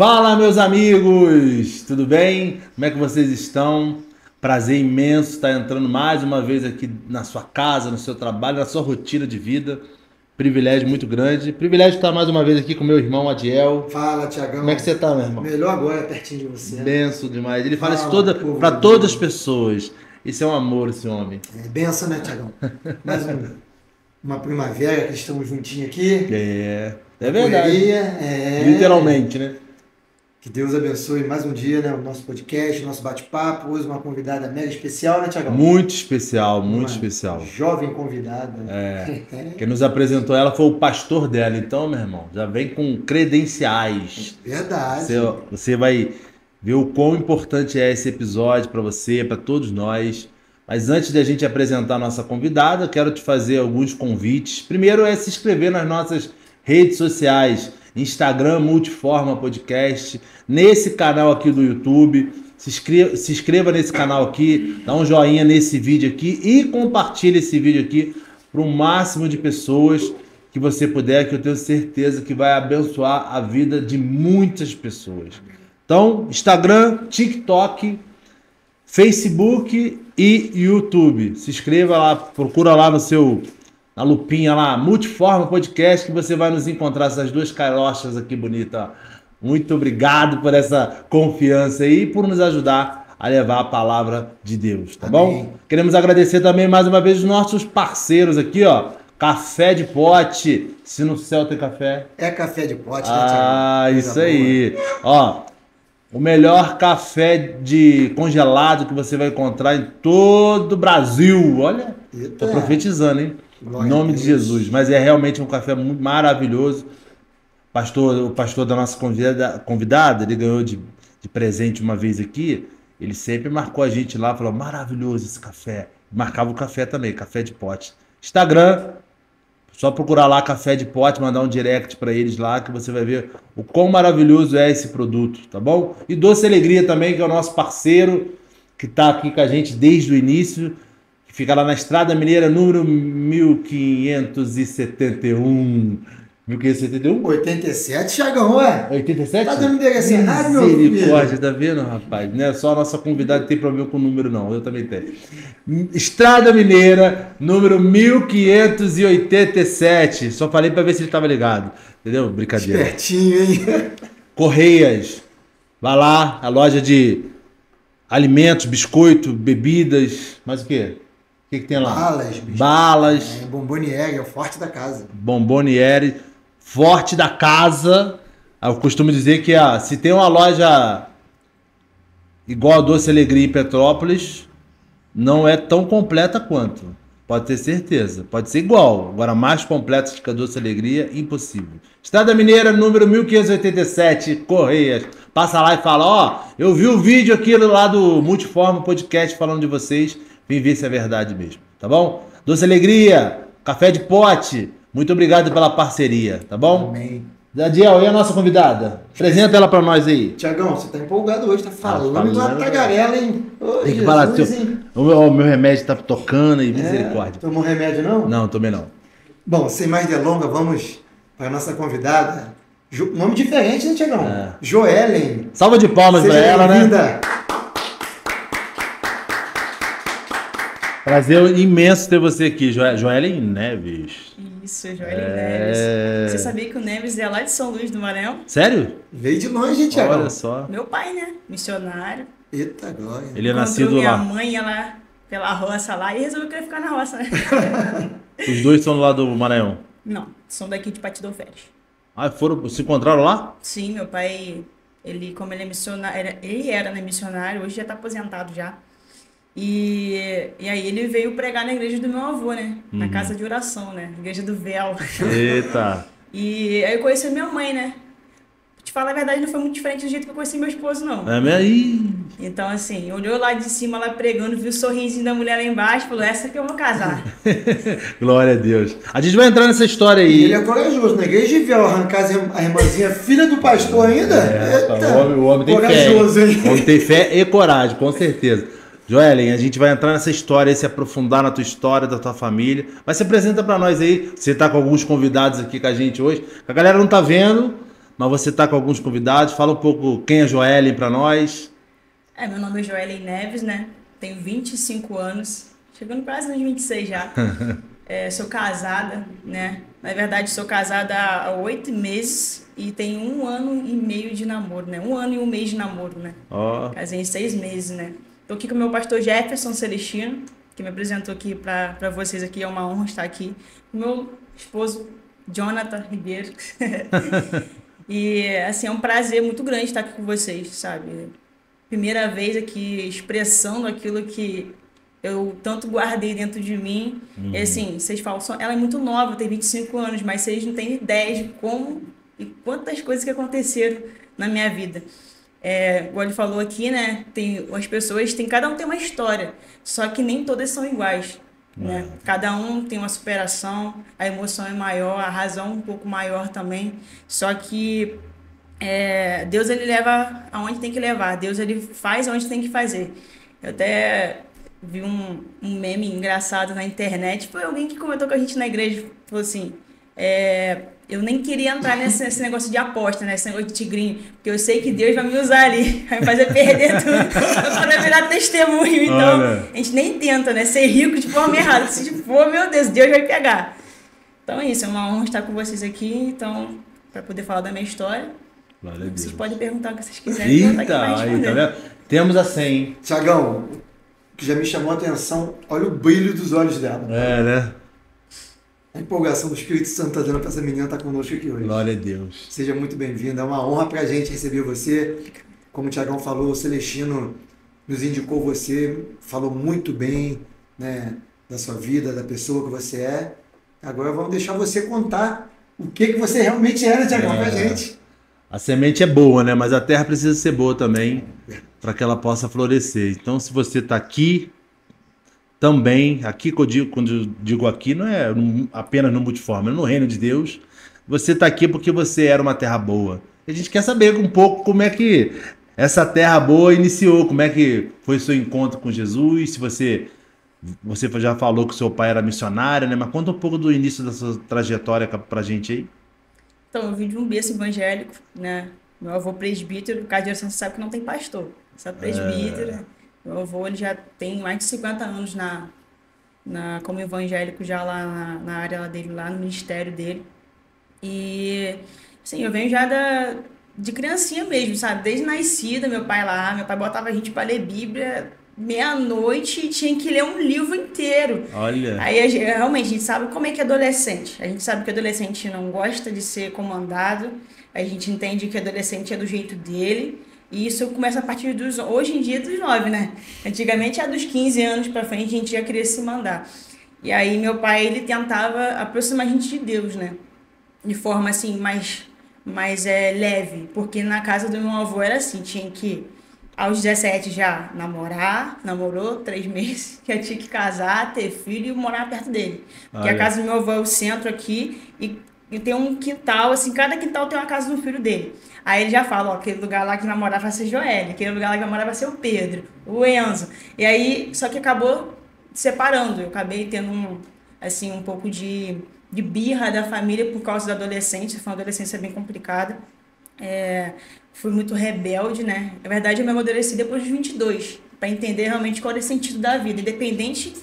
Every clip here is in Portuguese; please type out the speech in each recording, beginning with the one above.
Fala, meus amigos! Tudo bem? Como é que vocês estão? Prazer imenso estar entrando mais uma vez aqui na sua casa, no seu trabalho, na sua rotina de vida. Privilégio muito grande. Privilégio estar mais uma vez aqui com meu irmão Adiel. Fala, Tiagão. Como é que você tá, meu irmão? Melhor agora, pertinho de você. Benção demais. Ele fala isso para povo de todas as Deus. pessoas. Isso é um amor, esse homem. É benção, né, Tiagão? Mais uma primavera que estamos juntinhos aqui. É verdade. Correria, Literalmente, né? Que Deus abençoe mais um dia, né? O nosso podcast, o nosso bate-papo. Hoje uma convidada mega especial, né, Tiagão? Muito especial, muito Uma especial. jovem convidada. Quem nos apresentou ela foi o pastor dela. Então, meu irmão, já vem com credenciais. Verdade. Você vai ver o quão importante é esse episódio para você, para todos nós. Mas antes de a gente apresentar a nossa convidada, eu quero te fazer alguns convites. Primeiro é se inscrever nas nossas redes sociais. Instagram, Multiforma Podcast, nesse canal aqui do YouTube. Se inscreva nesse canal aqui, dá um joinha nesse vídeo aqui e compartilhe esse vídeo aqui para o máximo de pessoas que você puder, que eu tenho certeza que vai abençoar a vida de muitas pessoas. Então, Instagram, TikTok, Facebook e YouTube. Se inscreva lá, procura lá na lupinha lá, Multiforma Podcast, que você vai nos encontrar, essas duas carochas aqui bonitas. Muito obrigado por essa confiança aí e por nos ajudar a levar a palavra de Deus, tá bom? Queremos agradecer também mais uma vez os nossos parceiros aqui, ó. Café de Pote. Se no céu tem café. É café de pote, né, Tiagão? Isso aí. Ó, o melhor café de congelado que você vai encontrar em todo o Brasil. Olha, tô profetizando, hein? Em nome de Jesus. Mas é realmente um café muito maravilhoso. O pastor da nossa convidada, ele ganhou de presente uma vez aqui. Ele sempre marcou a gente lá, falou, maravilhoso esse café. Marcava o café também, Café de Pote. Instagram, só procurar lá Café de Pote, mandar um direct para eles lá, que você vai ver o quão maravilhoso é esse produto, tá bom? E Doce Alegria também, que é o nosso parceiro, que está aqui com a gente desde o início, que fica lá na Estrada Mineira, número 1571. 1571? 87, Tiagão, ué. 87? Tá dando endereço errado, meu filho? Misericórdia, tá vendo, rapaz? Não é só a nossa convidada que tem problema com o número, não. Eu também tenho. Estrada Mineira, número 1587. Só falei pra ver se ele tava ligado. Entendeu? Brincadeira. Espertinho, hein? Correias. Vai lá, a loja de alimentos, biscoito, bebidas. Mais o quê? O que tem lá? Balas, bicho. Balas. Bomboniere, é o forte da casa. Bomboniere. Forte da casa. Eu costumo dizer que se tem uma loja igual a Doce Alegria em Petrópolis, não é tão completa quanto. Pode ter certeza. Pode ser igual. Agora, mais completa que a Doce Alegria, impossível. Estrada Mineira, número 1587, Correias. Passa lá e fala, ó, eu vi o vídeo aqui lá do Multiforma Podcast falando de vocês. Vem ver se é verdade mesmo, tá bom? Doce Alegria, Café de Pote. Muito obrigado pela parceria, tá bom? Amém. Adiel, e a nossa convidada? Apresenta ela pra nós aí. Tiagão, você tá empolgado hoje, tá falando igual a tagarela, hein? Ô, Tem que Jesus, falar, hein? o meu remédio tá tocando e misericórdia. Tomou remédio, não? Não, tomei não. Bom, sem mais delongas, vamos para a nossa convidada. Nome diferente, né, Tiagão? Joellen. Salva de palmas pra ela, né? Bem-vinda. Prazer imenso ter você aqui, Joellen Neves. Isso, Joellen Neves. Você sabia que o Neves é lá de São Luís do Maranhão? Sério? Veio de longe, hein, Tiagão? Olha só. Meu pai, né? Missionário. Eita glória. Ele é Encontrou nascido minha lá. mãe ia lá pela roça lá e resolveu querer ficar na roça, né? Os dois são lá do Maranhão. Não, são daqui de Patidão Férias. Se encontraram lá? Sim, meu pai, como ele é missionário, ele era, né, missionário, hoje já tá aposentado já. E aí ele veio pregar na igreja do meu avô, né? Na casa de oração, né? Igreja do Véu. Eita. E aí eu conheci a minha mãe, né? Pra te falar a verdade, não foi muito diferente do jeito que eu conheci meu esposo, não. É mesmo? Então, assim, olhou lá de cima, lá pregando, viu o sorrisinho da mulher lá embaixo, falou, essa que eu vou casar. Glória a Deus. A gente vai entrar nessa história aí. Ele é corajoso, na igreja de Véu, arrancar a irmãzinha, filha do pastor ainda? Eita, o homem tem corajoso, fé. hein? O homem tem fé e coragem, com certeza. Joellen, a gente vai entrar nessa história, se aprofundar na tua história, da tua família. Mas se apresenta pra nós aí. Você tá com alguns convidados aqui com a gente hoje. A galera não tá vendo, mas você está com alguns convidados. Fala um pouco quem é Joellen para nós. Meu nome é Joellen Neves, né? Tenho 25 anos, chegando quase nos 26 já. Sou casada, né? Na verdade, sou casada há 8 meses e tenho 1 ano e meio de namoro, né? 1 ano e 1 mês de namoro, né? Casei em 6 meses, né? Tô aqui com o meu pastor Jefferson Celestino, que me apresentou aqui para vocês aqui. É uma honra estar aqui. O meu esposo, Jonathan Ribeiro. E, assim, é um prazer muito grande estar aqui com vocês, sabe? Primeira vez aqui expressando aquilo que eu tanto guardei dentro de mim. E, assim, vocês falam, ela é muito nova, tem 25 anos, mas vocês não têm ideia de como e quantas coisas que aconteceram na minha vida. Igual ele falou aqui, né? As pessoas, cada um tem uma história, só que nem todas são iguais, né? Cada um tem uma superação, a emoção é maior, a razão um pouco maior também. Só que Deus, ele leva aonde tem que levar, Deus, ele faz aonde tem que fazer. Eu até vi um meme engraçado na internet, foi alguém que comentou com a gente na igreja, falou assim, eu nem queria entrar nesse negócio de aposta, né? Esse negócio de tigrinho, porque eu sei que Deus vai me usar ali, vai me fazer perder tudo, para virar testemunho. Então, a gente nem tenta, né? Ser rico de forma errada. Se for, meu Deus, Deus vai pegar. Então é isso, é uma honra estar com vocês aqui, então, para poder falar da minha história. Vocês podem perguntar o que vocês quiserem. Eita, aí, tá vendo? Temos a 100, hein? Tiagão, que já me chamou a atenção, olha o brilho dos olhos dela. Né? A empolgação do Espírito Santo está dando para essa menina estar conosco aqui hoje. Glória a Deus. Seja muito bem-vinda. É uma honra para a gente receber você. Como o Tiagão falou, o Celestino nos indicou você, falou muito bem, né, da sua vida, da pessoa que você é. Agora vamos deixar você contar o que você realmente era, Tiagão, para a gente. A semente é boa, né? Mas a terra precisa ser boa também para que ela possa florescer. Então, se você está aqui, também, aqui quando eu digo aqui, não é apenas no Multiforma, é no reino de Deus. Você está aqui porque você era uma terra boa. A gente quer saber um pouco como é que essa terra boa iniciou, como é que foi seu encontro com Jesus, se você já falou que seu pai era missionário, né? Mas conta um pouco do início da sua trajetória pra gente aí. Então, eu vim de um berço evangélico, né? Meu avô presbítero, por causa de oração, você sabe que não tem pastor. Só presbítero. Meu avô, ele já tem mais de 50 anos como evangélico, já lá na área dele, lá no ministério dele. E, assim, eu venho já de criancinha mesmo, sabe? Desde nascida, meu pai botava a gente para ler Bíblia meia-noite e tinha que ler um livro inteiro. Olha. Aí, realmente, a gente sabe como é que é adolescente. A gente sabe que adolescente não gosta de ser comandado. A gente entende que adolescente é do jeito dele. E isso começa a partir hoje em dia, dos 9, né? Antigamente, dos 15 anos pra frente, a gente já queria se mandar. E aí, meu pai, ele tentava aproximar a gente de Deus, né? De forma, assim, mais leve. Porque na casa do meu avô era assim, tinha que, aos 17 já namorou 3 meses, já tinha que casar, ter filho e morar perto dele. Porque a casa do meu avô é o centro aqui e tem um quintal, assim, cada quintal tem uma casa do filho dele. Aí ele já fala, aquele lugar lá que vai morar vai ser Joelle, aquele lugar lá que vai morar vai ser o Pedro, o Enzo. E aí, só que acabou separando. Eu acabei tendo um pouco de birra da família por causa da adolescência. Foi uma adolescência bem complicada. Fui muito rebelde, né? Na verdade, eu me amadureci depois dos 22, para entender realmente qual era o sentido da vida, independente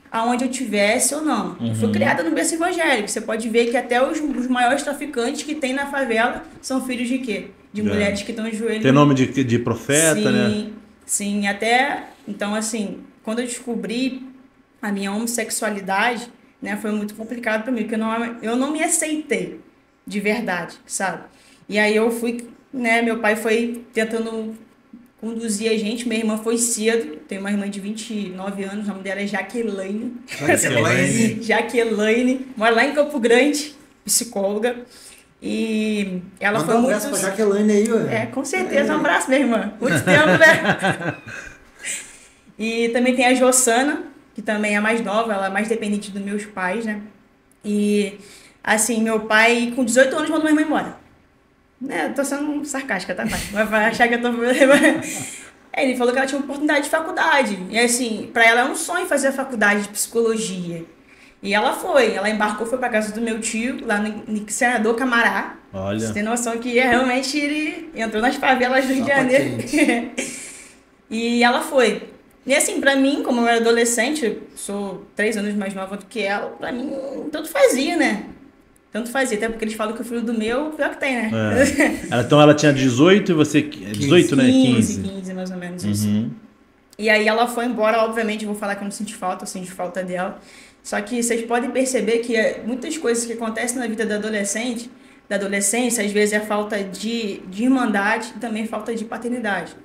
aonde eu tivesse ou não. Eu fui criada no berço evangélico. Você pode ver que até os maiores traficantes que tem na favela são filhos de quê? De mulheres que estão de joelho. Tem nome de profeta, sim, né? Sim, até... Então, assim, quando eu descobri a minha homossexualidade, né, foi muito complicado para mim, porque eu não me aceitei de verdade, sabe? E aí eu fui, né, meu pai foi tentando conduzir a gente, minha irmã foi cedo, tenho uma irmã de 29 anos, o nome dela é Jaqueline. Jaqueline, mora lá em Campo Grande, psicóloga. E ela foi muito... Um abraço pra Jaqueline aí, ué. Com certeza, um abraço, minha irmã. Muito tempo, né? E também tem a Jossana, que também é mais nova, ela é mais dependente dos meus pais, né? E, assim, meu pai, com 18 anos, mandou minha irmã embora. Eu tô sendo sarcástica, tá, pai? Vai achar que eu tô... Ele falou que ela tinha uma oportunidade de faculdade. E, assim, pra ela é um sonho fazer a faculdade de psicologia. E ela embarcou, foi pra casa do meu tio, lá no Senador Camará. Olha. Você tem noção que realmente ele entrou nas favelas do Rio de Só pra Janeiro. E ela foi. E assim, pra mim, como eu era adolescente, eu sou 3 anos mais nova do que ela, pra mim, tanto fazia, né? Tanto fazia, até porque eles falam que o filho do meu, pior que tem, né? Então ela tinha 18 e você... 18, né? 15, mais ou menos isso. Uhum. E aí ela foi embora, obviamente, eu vou falar que eu não senti falta, eu senti falta dela. Só que vocês podem perceber que muitas coisas que acontecem na vida da adolescência, às vezes é falta de irmandade e também falta de paternidade.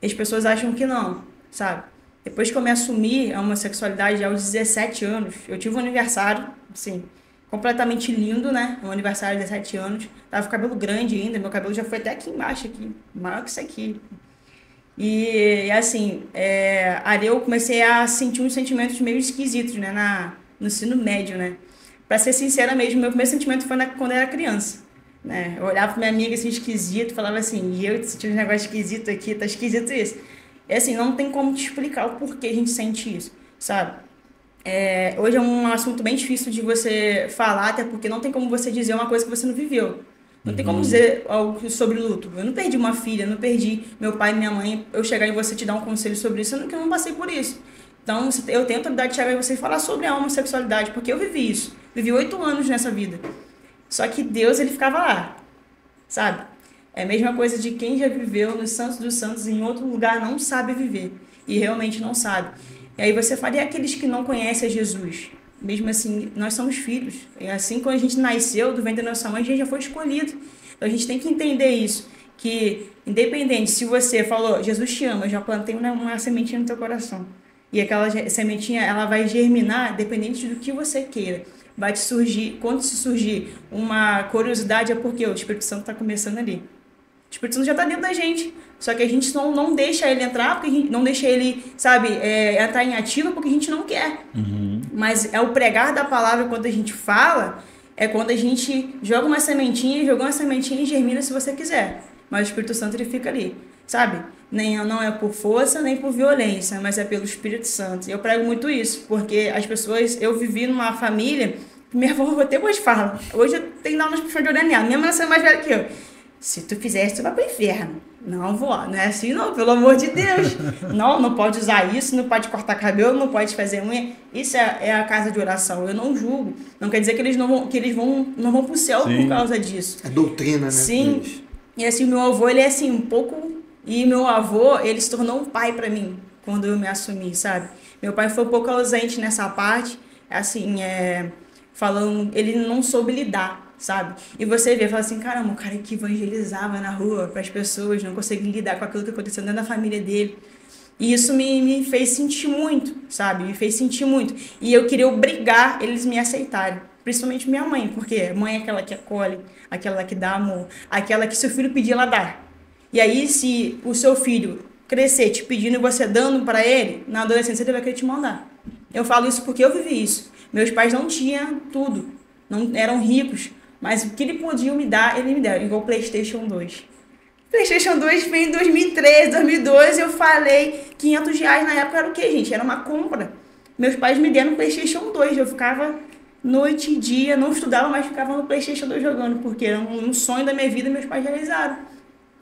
E as pessoas acham que não, sabe? Depois que eu me assumi a homossexualidade aos 17 anos, eu tive um aniversário, assim, completamente lindo, né? Um aniversário de 17 anos. Tava com o cabelo grande ainda, meu cabelo já foi até aqui embaixo, aqui, maior que isso aqui. E assim, ali eu comecei a sentir uns sentimentos meio esquisitos, né? No ensino médio, né? Pra ser sincera mesmo, meu primeiro sentimento foi quando eu era criança. Né? Eu olhava pra minha amiga assim, esquisito, falava assim, e eu senti um negócio esquisito aqui, tá esquisito isso. E assim, não tem como te explicar o porquê a gente sente isso, sabe? Hoje é um assunto bem difícil de você falar, até porque não tem como você dizer uma coisa que você não viveu. Não tem como dizer algo sobre luto. Eu não perdi uma filha, não perdi meu pai e minha mãe. Eu chegar em você te dar um conselho sobre isso, eu não passei por isso. Então, eu tenho a autoridade de chegar em você e falar sobre a homossexualidade, porque eu vivi isso. Vivi 8 anos nessa vida. Só que Deus, ele ficava lá, sabe? É a mesma coisa de quem já viveu nos Santos dos Santos em outro lugar não sabe viver. E realmente não sabe. E aí você fala, e aqueles que não conhecem a Jesus? Mesmo assim, nós somos filhos. E assim, quando a gente nasceu do ventre da nossa mãe, a gente já foi escolhido. Então a gente tem que entender isso. Que, independente, se você falou, Jesus te ama, eu já plantei uma sementinha no teu coração. E aquela sementinha, ela vai germinar, dependente do que você queira. Vai te surgir, quando se surgir uma curiosidade, é porque o Espírito Santo está começando ali. O Espírito Santo já está dentro da gente. Só que a gente não deixa ele entrar, porque a gente não deixa ele, sabe, entrar em ativa, porque a gente não quer. Uhum. Mas é o pregar da palavra quando a gente fala, é quando a gente joga uma sementinha, jogou uma sementinha e germina se você quiser. Mas o Espírito Santo, ele fica ali, sabe? Não é por força, nem por violência, mas é pelo Espírito Santo. E eu prego muito isso, porque as pessoas... Eu vivi numa família... Minha avó até hoje fala. Hoje eu tenho que dar umas puxões de orelha nela. Minha mãe é mais velha que eu. Se tu fizer isso, tu vai pro inferno. Não, vó, não é assim não, pelo amor de Deus. Não pode usar isso, não pode cortar cabelo, não pode fazer unha. Isso é a casa de oração. Eu não julgo. Não quer dizer que eles não vão pro céu. Sim. Por causa disso. É doutrina, né? Sim. E assim, meu avô, ele é assim, um pouco... E meu avô, ele se tornou um pai pra mim, quando eu me assumi, sabe? Meu pai foi um pouco ausente nessa parte, assim, falando... Ele não soube lidar, sabe? E você vê, fala assim, caramba, o cara que evangelizava na rua para as pessoas, não conseguia lidar com aquilo que aconteceu dentro da família dele. E isso me fez sentir muito, sabe? Me fez sentir muito. E eu queria obrigar eles a me aceitarem. Principalmente minha mãe, porque mãe é aquela que acolhe, aquela que dá amor, aquela que se o filho pedir, ela dá. E aí, se o seu filho crescer te pedindo e você dando para ele, na adolescência ele vai querer te mandar. Eu falo isso porque eu vivi isso. Meus pais não tinham tudo, não eram ricos, mas o que ele podia me dar, ele me deu, igual o PlayStation 2. PlayStation 2 veio em 2013, 2012, eu falei, R$500 na época era o quê, gente? Era uma compra. Meus pais me deram um PlayStation 2, eu ficava noite e dia, não estudava, mas ficava no PlayStation 2 jogando, porque era um sonho da minha vida e meus pais realizaram.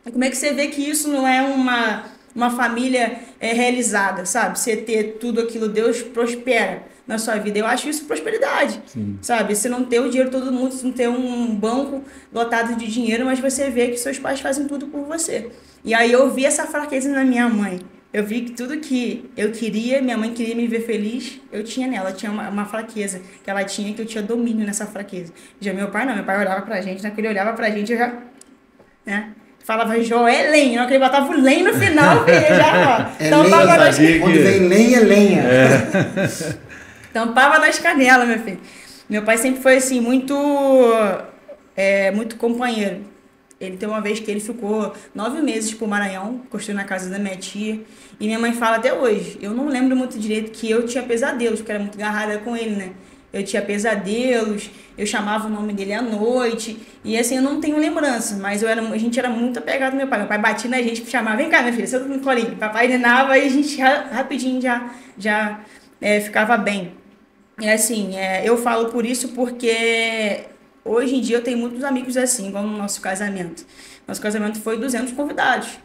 E como é que você vê que isso não é uma família realizada, sabe? Você ter tudo aquilo, Deus prospera na sua vida. Eu acho isso prosperidade, sim, sabe? Você não ter o dinheiro de todo mundo, você não ter um banco lotado de dinheiro, mas você vê que seus pais fazem tudo por você. E aí eu vi essa fraqueza na minha mãe. Eu vi que tudo que eu queria, minha mãe queria me ver feliz, eu tinha nela. Tinha uma fraqueza que ela tinha, que eu tinha domínio nessa fraqueza. Já meu pai não, meu pai olhava pra gente, naquele olhava pra gente, eu já... né? Falava Joelen, não que ele botava o Len no final, filho, já, ó. Tampava nas... Quando vem lenha, lenha. Tampava nas canelas, meu filho. Meu pai sempre foi, assim, muito companheiro. Ele tem uma vez que ele ficou 9 meses pro Maranhão, construindo na casa da minha tia. E minha mãe fala até hoje, eu não lembro muito direito que eu tinha pesadelos, porque era muito agarrada com ele, né? Eu tinha pesadelos, eu chamava o nome dele à noite, e assim, eu não tenho lembrança, mas a gente era muito apegado ao meu pai. Meu pai batia na gente, chamava, vem cá, minha filha, senta no colinho. Papai nenava e a gente rapidinho já ficava bem. É assim, eu falo por isso porque hoje em dia eu tenho muitos amigos assim, igual no nosso casamento. Nosso casamento foi 200 convidados.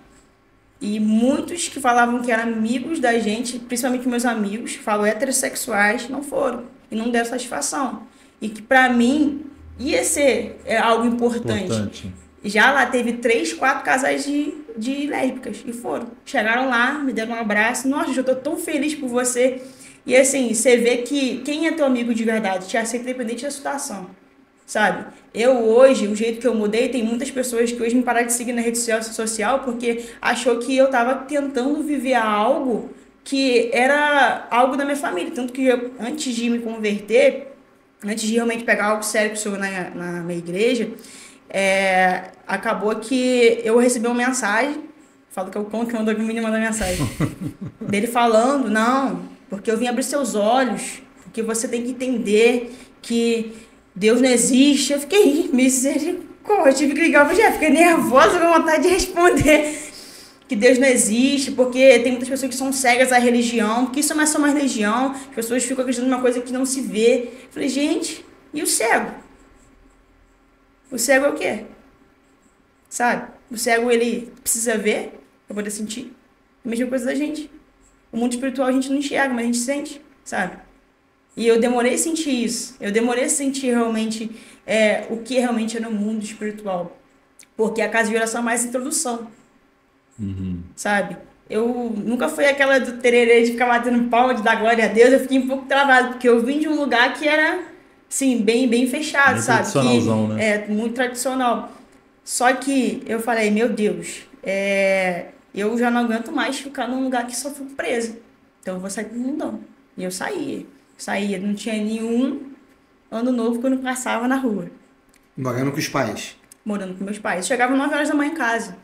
E muitos que falavam que eram amigos da gente, principalmente meus amigos, falo heterossexuais, não foram. E não deram satisfação. E que pra mim ia ser algo importante. Importante. Já lá teve 3, 4 casais de lésbicas. E foram. Chegaram lá, me deram um abraço. Nossa, eu tô tão feliz por você. E assim, você vê que quem é teu amigo de verdade te aceita independente da situação. Sabe? Eu hoje, o jeito que eu mudei, tem muitas pessoas que hoje me pararam de seguir na rede social porque achou que eu tava tentando viver algo que era algo da minha família. Tanto que eu, antes de me converter, antes de realmente pegar algo sério com o Senhor na minha igreja, acabou que eu recebi uma mensagem, falo que é o cão que mandou me mandar mensagem, dele falando, não, porque eu vim abrir seus olhos, porque você tem que entender que Deus não existe. Eu fiquei, misericórdia, tive que ligar, eu fiquei nervosa com vontade de responder que Deus não existe, porque tem muitas pessoas que são cegas à religião, porque isso não é só uma religião, as pessoas ficam acreditando numa coisa que não se vê. Eu falei, gente, e o cego? O cego é o quê? Sabe? O cego, ele precisa ver para poder sentir. A mesma coisa da gente. O mundo espiritual a gente não enxerga, mas a gente sente, sabe? E eu demorei a sentir isso. Eu demorei a sentir realmente o que realmente é no mundo espiritual. Porque a casa de oração é mais introdução. Sabe? Eu nunca fui aquela do tererê de ficar batendo palma, de dar glória a Deus. Eu fiquei um pouco travada, porque eu vim de um lugar que era, assim, bem fechado, Bem sabe? tradicionalzão, né? É, muito tradicional. Só que eu falei, meu Deus, eu já não aguento mais ficar num lugar que só fico presa. Então eu vou sair do mundão. E eu saía, não tinha nenhum ano novo que eu não passava na rua. Morando com os pais. Morando com meus pais. Chegava 9 horas da manhã em casa.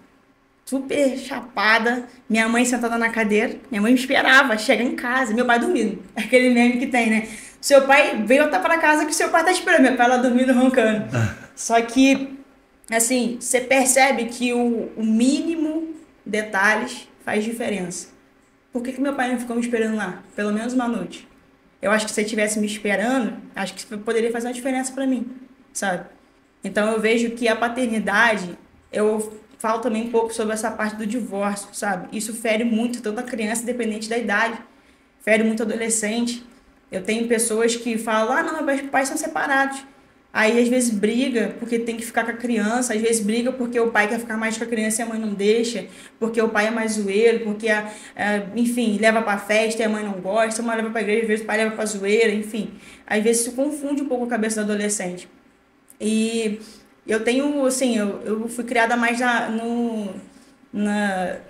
Super chapada, minha mãe sentada na cadeira, minha mãe me esperava chegar em casa, meu pai dormindo. Aquele meme que tem, né? Seu pai veio voltar para casa que seu pai tá esperando, meu pai lá dormindo, roncando. Só que, assim, você percebe que o mínimo detalhes faz diferença. Por que meu pai não ficou me esperando lá? Pelo menos uma noite. Eu acho que se ele estivesse me esperando, acho que poderia fazer uma diferença para mim, sabe? Então eu vejo que a paternidade, eu falo também um pouco sobre essa parte do divórcio, sabe? Isso fere muito tanto a criança, independente da idade, fere muito o adolescente. Eu tenho pessoas que falam, não, meus pais são separados. Aí às vezes briga porque tem que ficar com a criança, às vezes briga porque o pai quer ficar mais com a criança e a mãe não deixa, porque o pai é mais zoeiro, porque, enfim, leva pra festa e a mãe não gosta, a mãe leva pra igreja, às vezes o pai leva pra zoeira, enfim. Às vezes isso confunde um pouco a cabeça do adolescente. Eu tenho, assim, eu fui criada mais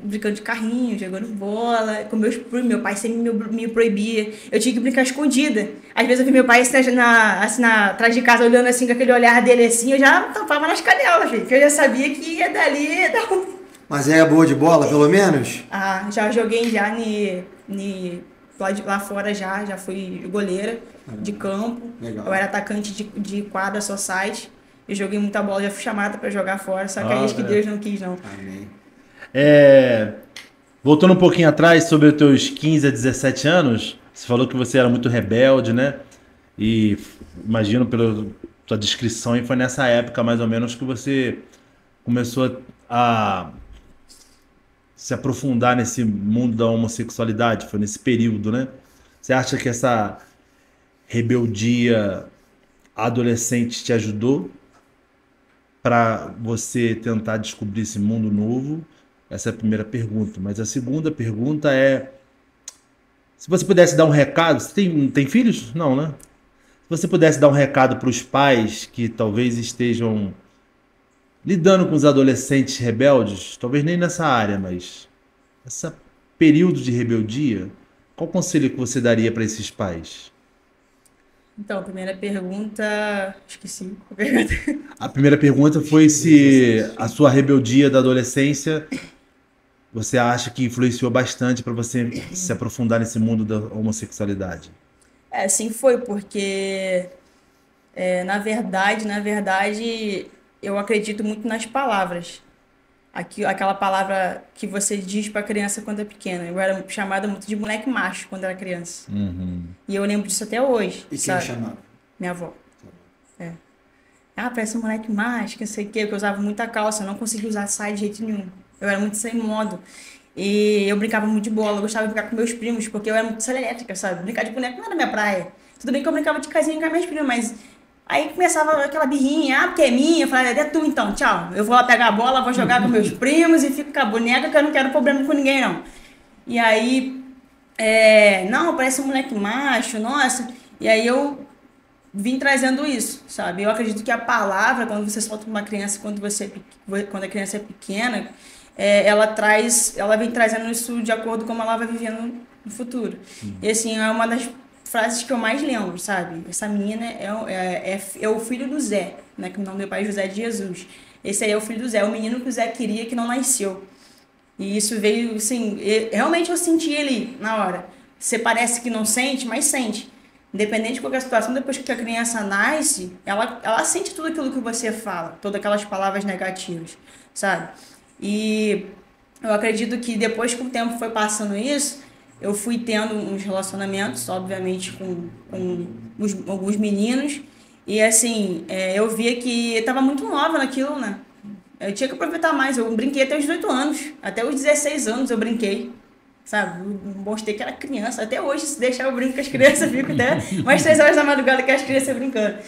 brincando de carrinho, jogando bola, com meus primos. Meu pai sempre me proibia. Eu tinha que brincar escondida. Às vezes eu vi meu pai assim, atrás de casa, olhando assim, com aquele olhar dele assim, eu já tampava nas canelas, filho, porque eu já sabia que ia dali. Mas é boa de bola, pelo menos? Já joguei já lá fora já fui goleira de campo. Legal. Eu era atacante de quadra society. Eu joguei muita bola, já fui chamada pra jogar fora, só que aí acho que Deus não quis, não. Amém. Voltando um pouquinho atrás, sobre os teus 15 a 17 anos, você falou que você era muito rebelde, né? E imagino pela tua descrição, e foi nessa época mais ou menos que você começou a se aprofundar nesse mundo da homossexualidade, foi nesse período, né? Você acha que essa rebeldia adolescente te ajudou para você tentar descobrir esse mundo novo? Essa é a primeira pergunta. Mas a segunda pergunta é, se você pudesse dar um recado, você tem filhos? Não, né? Se você pudesse dar um recado para os pais que talvez estejam lidando com os adolescentes rebeldes, talvez nem nessa área, mas esse período de rebeldia, qual conselho que você daria para esses pais? Então, a primeira pergunta... Esqueci a pergunta. A primeira pergunta foi se a sua rebeldia da adolescência você acha que influenciou bastante para você se aprofundar nesse mundo da homossexualidade. Sim foi, porque na verdade, eu acredito muito nas palavras. aquela palavra que você diz pra criança quando é pequena. Eu era chamada muito de moleque macho quando era criança. E eu lembro disso até hoje. E quem sabe? chamava? Minha avó. Parece um moleque macho, que não sei o quê, porque eu usava muita calça, eu não conseguia usar saia de jeito nenhum. Eu era muito sem modo. E eu brincava muito de bola, eu gostava de brincar com meus primos, porque eu era muito elétrica, sabe? Brincar de boneco não era minha praia. Tudo bem que eu brincava de casinha com as minhas primas, mas aí começava aquela birrinha, porque é minha, eu falava, é tu então, tchau. Eu vou lá pegar a bola, vou jogar com meus primos e fico com a boneca, que eu não quero problema com ninguém, não. E aí, não, parece um moleque macho, nossa. E aí eu vim trazendo isso, sabe? Eu acredito que a palavra, quando você solta uma criança, quando a criança é pequena, ela vem trazendo isso de acordo com como ela vai vivendo no futuro. E assim, é uma das frases que eu mais lembro, sabe? Essa menina é o filho do Zé, né? Que o nome do meu pai é José de Jesus. Esse aí é o filho do Zé, o menino que o Zé queria que não nasceu. E isso veio, assim, realmente eu senti ele na hora. Você parece que não sente, mas sente. Independente de qualquer situação, depois que a criança nasce, ela sente tudo aquilo que você fala, todas aquelas palavras negativas, sabe? E eu acredito que depois que o tempo foi passando isso, eu fui tendo uns relacionamentos, obviamente, com alguns meninos, e assim, eu via que eu estava muito nova naquilo, né? Eu tinha que aproveitar mais, eu brinquei até os 18 anos, até os 16 anos eu brinquei. Sabe, mostrei que era criança. Até hoje, se deixar eu brinco com as crianças, fico até mais 3 horas da madrugada com as crianças brincando.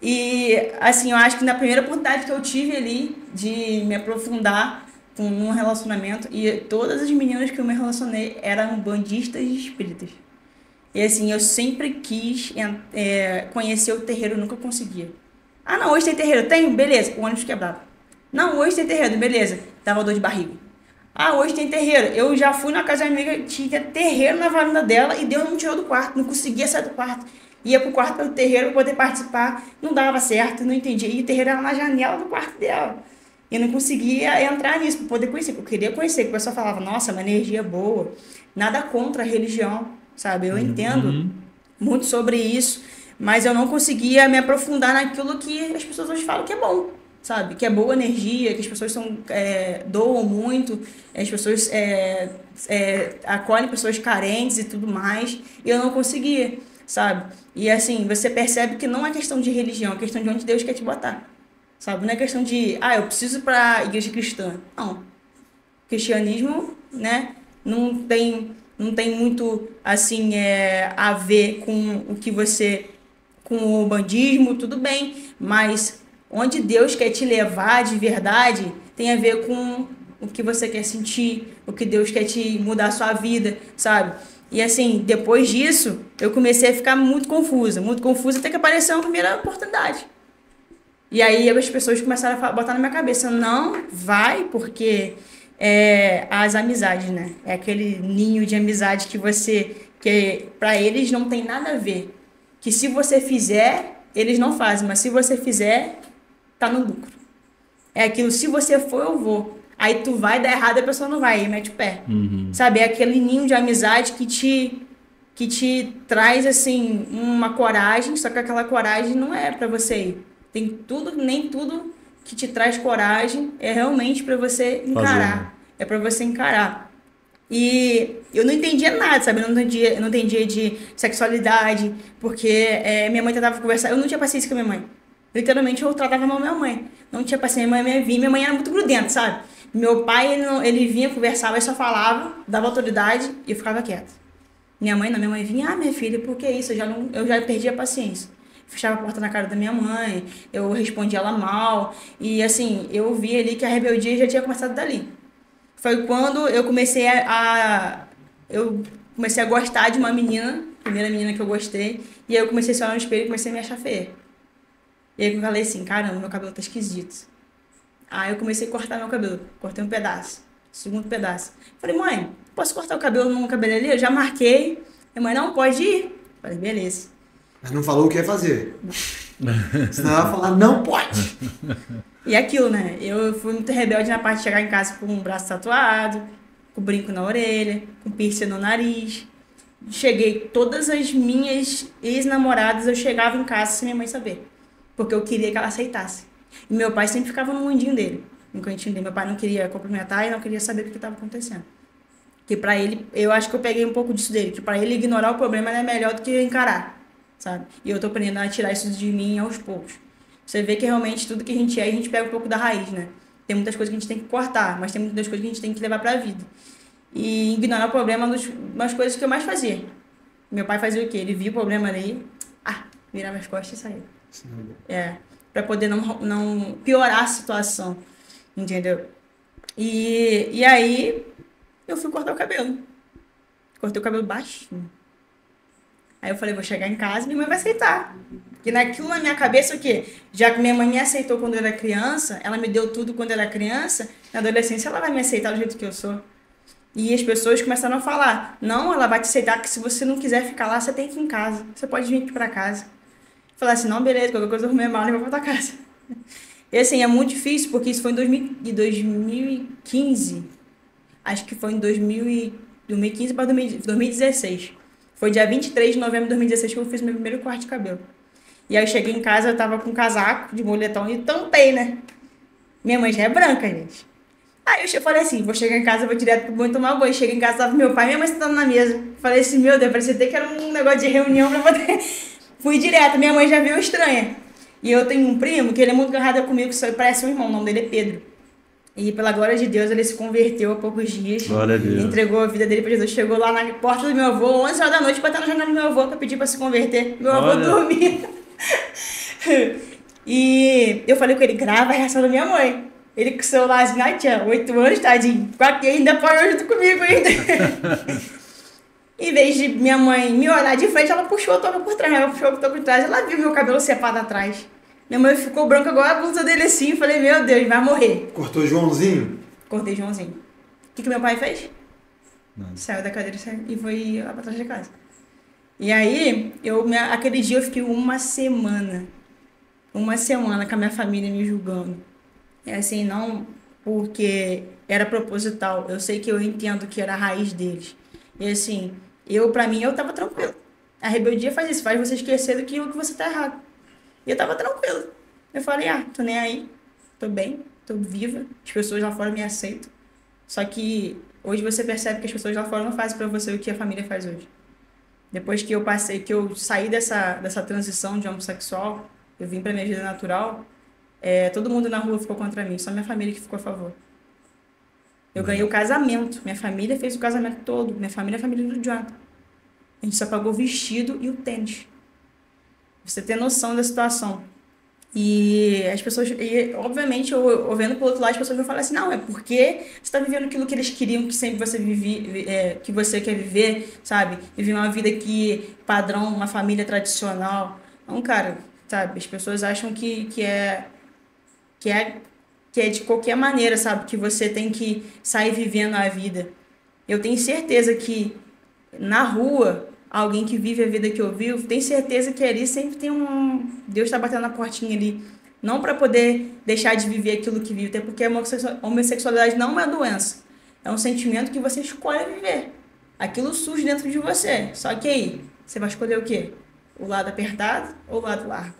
E, assim, eu acho que na primeira oportunidade que eu tive ali de me aprofundar num relacionamento, e todas as meninas que eu me relacionei eram bandistas e espíritas. E, assim, eu sempre quis conhecer o terreiro, nunca conseguia. Ah, não, hoje tem terreiro? Tem? Beleza, o ônibus quebrava. Não, hoje tem terreiro, beleza, dava dor de barriga. Ah, hoje tem terreiro. Eu já fui na casa da amiga, tinha terreiro na varanda dela e Deus não me tirou do quarto, não conseguia sair do quarto. Ia pro quarto pelo terreiro para poder participar, não dava certo, não entendia. E o terreiro era na janela do quarto dela. E eu não conseguia entrar nisso para poder conhecer. Eu queria conhecer, porque o pessoal falava, nossa, uma energia boa. Nada contra a religião, sabe? Eu entendo muito sobre isso, mas eu não conseguia me aprofundar naquilo que as pessoas hoje falam que é bom. Sabe, que é boa energia, que as pessoas doam muito, as pessoas acolhem pessoas carentes e tudo mais, e eu não conseguia, sabe? E assim, você percebe que não é questão de religião, é questão de onde Deus quer te botar, sabe? Não é questão de, eu preciso ir para a igreja cristã. Não. Cristianismo, né, não tem muito, assim, a ver com o que você, com o bandismo, tudo bem, mas onde Deus quer te levar de verdade tem a ver com o que você quer sentir, o que Deus quer te mudar a sua vida, sabe? E assim, depois disso, eu comecei a ficar muito confusa até que apareceu a primeira oportunidade. E aí as pessoas começaram a botar na minha cabeça, não, vai, porque as amizades, né? É aquele ninho de amizade que para eles não tem nada a ver. Que se você fizer, eles não fazem, mas se você fizer, tá no lucro. É aquilo, se você for, eu vou. Aí tu vai dar errado, a pessoa não vai, aí mete o pé. Sabe, é aquele ninho de amizade que te traz, assim, uma coragem, só que aquela coragem não é pra você ir. Tem tudo, nem tudo que te traz coragem é realmente pra você encarar. É pra você encarar. E eu não entendia nada, sabe? Eu não entendia de sexualidade, porque minha mãe tentava conversar. Eu não tinha paciência com a minha mãe. Literalmente, eu tratava mal minha mãe. Não tinha paciência, minha mãe era muito grudenta, sabe? Meu pai, ele vinha, conversava, eu só falava, dava autoridade e eu ficava quieta. Minha mãe vinha, minha filha, por que isso? Eu já perdi a paciência. Fechava a porta na cara da minha mãe, eu respondia ela mal. E assim, eu vi ali que a rebeldia já tinha começado dali. Foi quando eu comecei a gostar de uma menina, primeira menina que eu gostei, e aí eu comecei a se olhar no espelho e comecei a me achar feia. E aí eu falei assim, caramba, meu cabelo tá esquisito. Aí eu comecei a cortar meu cabelo, cortei um pedaço, segundo pedaço. Falei, mãe, posso cortar o cabelo num cabeleireiro? Eu já marquei. Minha mãe, não, pode ir. Falei, beleza. Mas não falou o que ia fazer. Senão ela ia falar, não pode. E aquilo, né? Eu fui muito rebelde na parte de chegar em casa com o braço tatuado, com brinco na orelha, com piercing no nariz. Cheguei, todas as minhas ex-namoradas, eu chegava em casa sem minha mãe saber. Porque eu queria que ela aceitasse. E meu pai sempre ficava no mundinho dele. no cantinho dele. Meu pai não queria cumprimentar e não queria saber o que estava acontecendo. Que pra ele, eu acho que eu peguei um pouco disso dele, que pra ele ignorar o problema é melhor do que encarar, sabe? E eu tô aprendendo a tirar isso de mim aos poucos. Você vê que realmente tudo que a gente gente pega um pouco da raiz, né? Tem muitas coisas que a gente tem que cortar, mas tem muitas coisas que a gente tem que levar pra vida. E ignorar o problema é uma das coisas que eu mais fazia. Meu pai fazia o quê? Ele via o problema ali, virava as costas e saía. Pra poder não piorar a situação, entendeu? E aí eu fui cortar o cabelo. Cortei o cabelo baixinho. Aí eu falei, vou chegar em casa e minha mãe vai aceitar. Porque naquilo na minha cabeça, o quê? Já que minha mãe me aceitou quando eu era criança, ela me deu tudo quando eu era criança, na adolescência ela vai me aceitar do jeito que eu sou. E as pessoas começaram a falar, não, ela vai te aceitar que se você não quiser ficar lá, você tem que ir em casa. Você pode vir aqui pra casa. Eu falei assim, não, beleza, qualquer coisa eu arrumei mal e vou pra tua casa. E assim, é muito difícil, porque isso foi em 2015. Acho que foi em 2015 para 2016. Foi dia 23 de novembro de 2016 que eu fiz meu primeiro corte de cabelo. E aí eu cheguei em casa, eu tava com um casaco de moletom e tampei, né? Minha mãe já é branca, gente. Aí eu falei assim, vou chegar em casa, vou direto pro banho tomar banho. Cheguei em casa, tava meu pai e minha mãe sentando na mesa. Falei assim, meu Deus, parecia até que era um negócio de reunião pra poder... Fui direto, minha mãe já viu estranha. E eu tenho um primo que ele é muito agarrado comigo, que parece um irmão, o nome dele é Pedro. E pela glória de Deus, ele se converteu há poucos dias. Glória a Deus. Entregou a vida dele para Jesus. Chegou lá na porta do meu avô, 11 horas da noite, batendo na janela do meu avô para pedir para se converter. Meu avô dormia. E eu falei com ele, grava a reação da minha mãe. Ele com o celularzinho, tinha 8 anos, tadinho. Quase ainda apanhou junto comigo ainda. Em vez de minha mãe me olhar de frente, ela puxou a touca por trás. Ela puxou a touca por trás, ela viu meu cabelo cepado atrás. Minha mãe ficou branca igual a blusa dele assim. Eu falei, meu Deus, vai morrer. Cortou Joãozinho? Cortei Joãozinho. O que meu pai fez? Saiu da cadeira e foi lá pra trás de casa. E aí, aquele dia eu fiquei uma semana com a minha família me julgando. É assim, não porque era proposital. Eu sei que eu entendo que era a raiz deles. E assim, pra mim, eu tava tranquilo. A rebeldia faz isso, faz você esquecer do que você tá errado. E eu tava tranquilo. Eu falei, tô nem aí. Tô bem, tô viva. As pessoas lá fora me aceitam. Só que hoje você percebe que as pessoas lá fora não fazem pra você o que a família faz hoje. Depois que eu saí dessa transição de homossexual, eu vim pra minha vida natural, todo mundo na rua ficou contra mim, só minha família que ficou a favor. Eu ganhei o casamento, minha família fez o casamento todo, minha família é a família do Jonathan. A gente só pagou o vestido e o tênis. Você ter noção da situação. E as pessoas, obviamente, eu vendo pro outro lado, as pessoas vão falar assim, não, é porque você está vivendo aquilo que eles queriam que sempre você que você quer viver, sabe? Viver uma vida padrão, uma família tradicional. Não, cara, sabe? As pessoas acham que é de qualquer maneira, sabe? Que você tem que sair vivendo a vida. Eu tenho certeza que na rua, alguém que vive a vida que eu vivo, tem certeza que ali sempre tem Deus está batendo na portinha ali. Não para poder deixar de viver aquilo que vive, até porque a homossexualidade não é uma doença. É um sentimento que você escolhe viver. Aquilo surge dentro de você. Só que aí, você vai escolher o quê? O lado apertado ou o lado largo?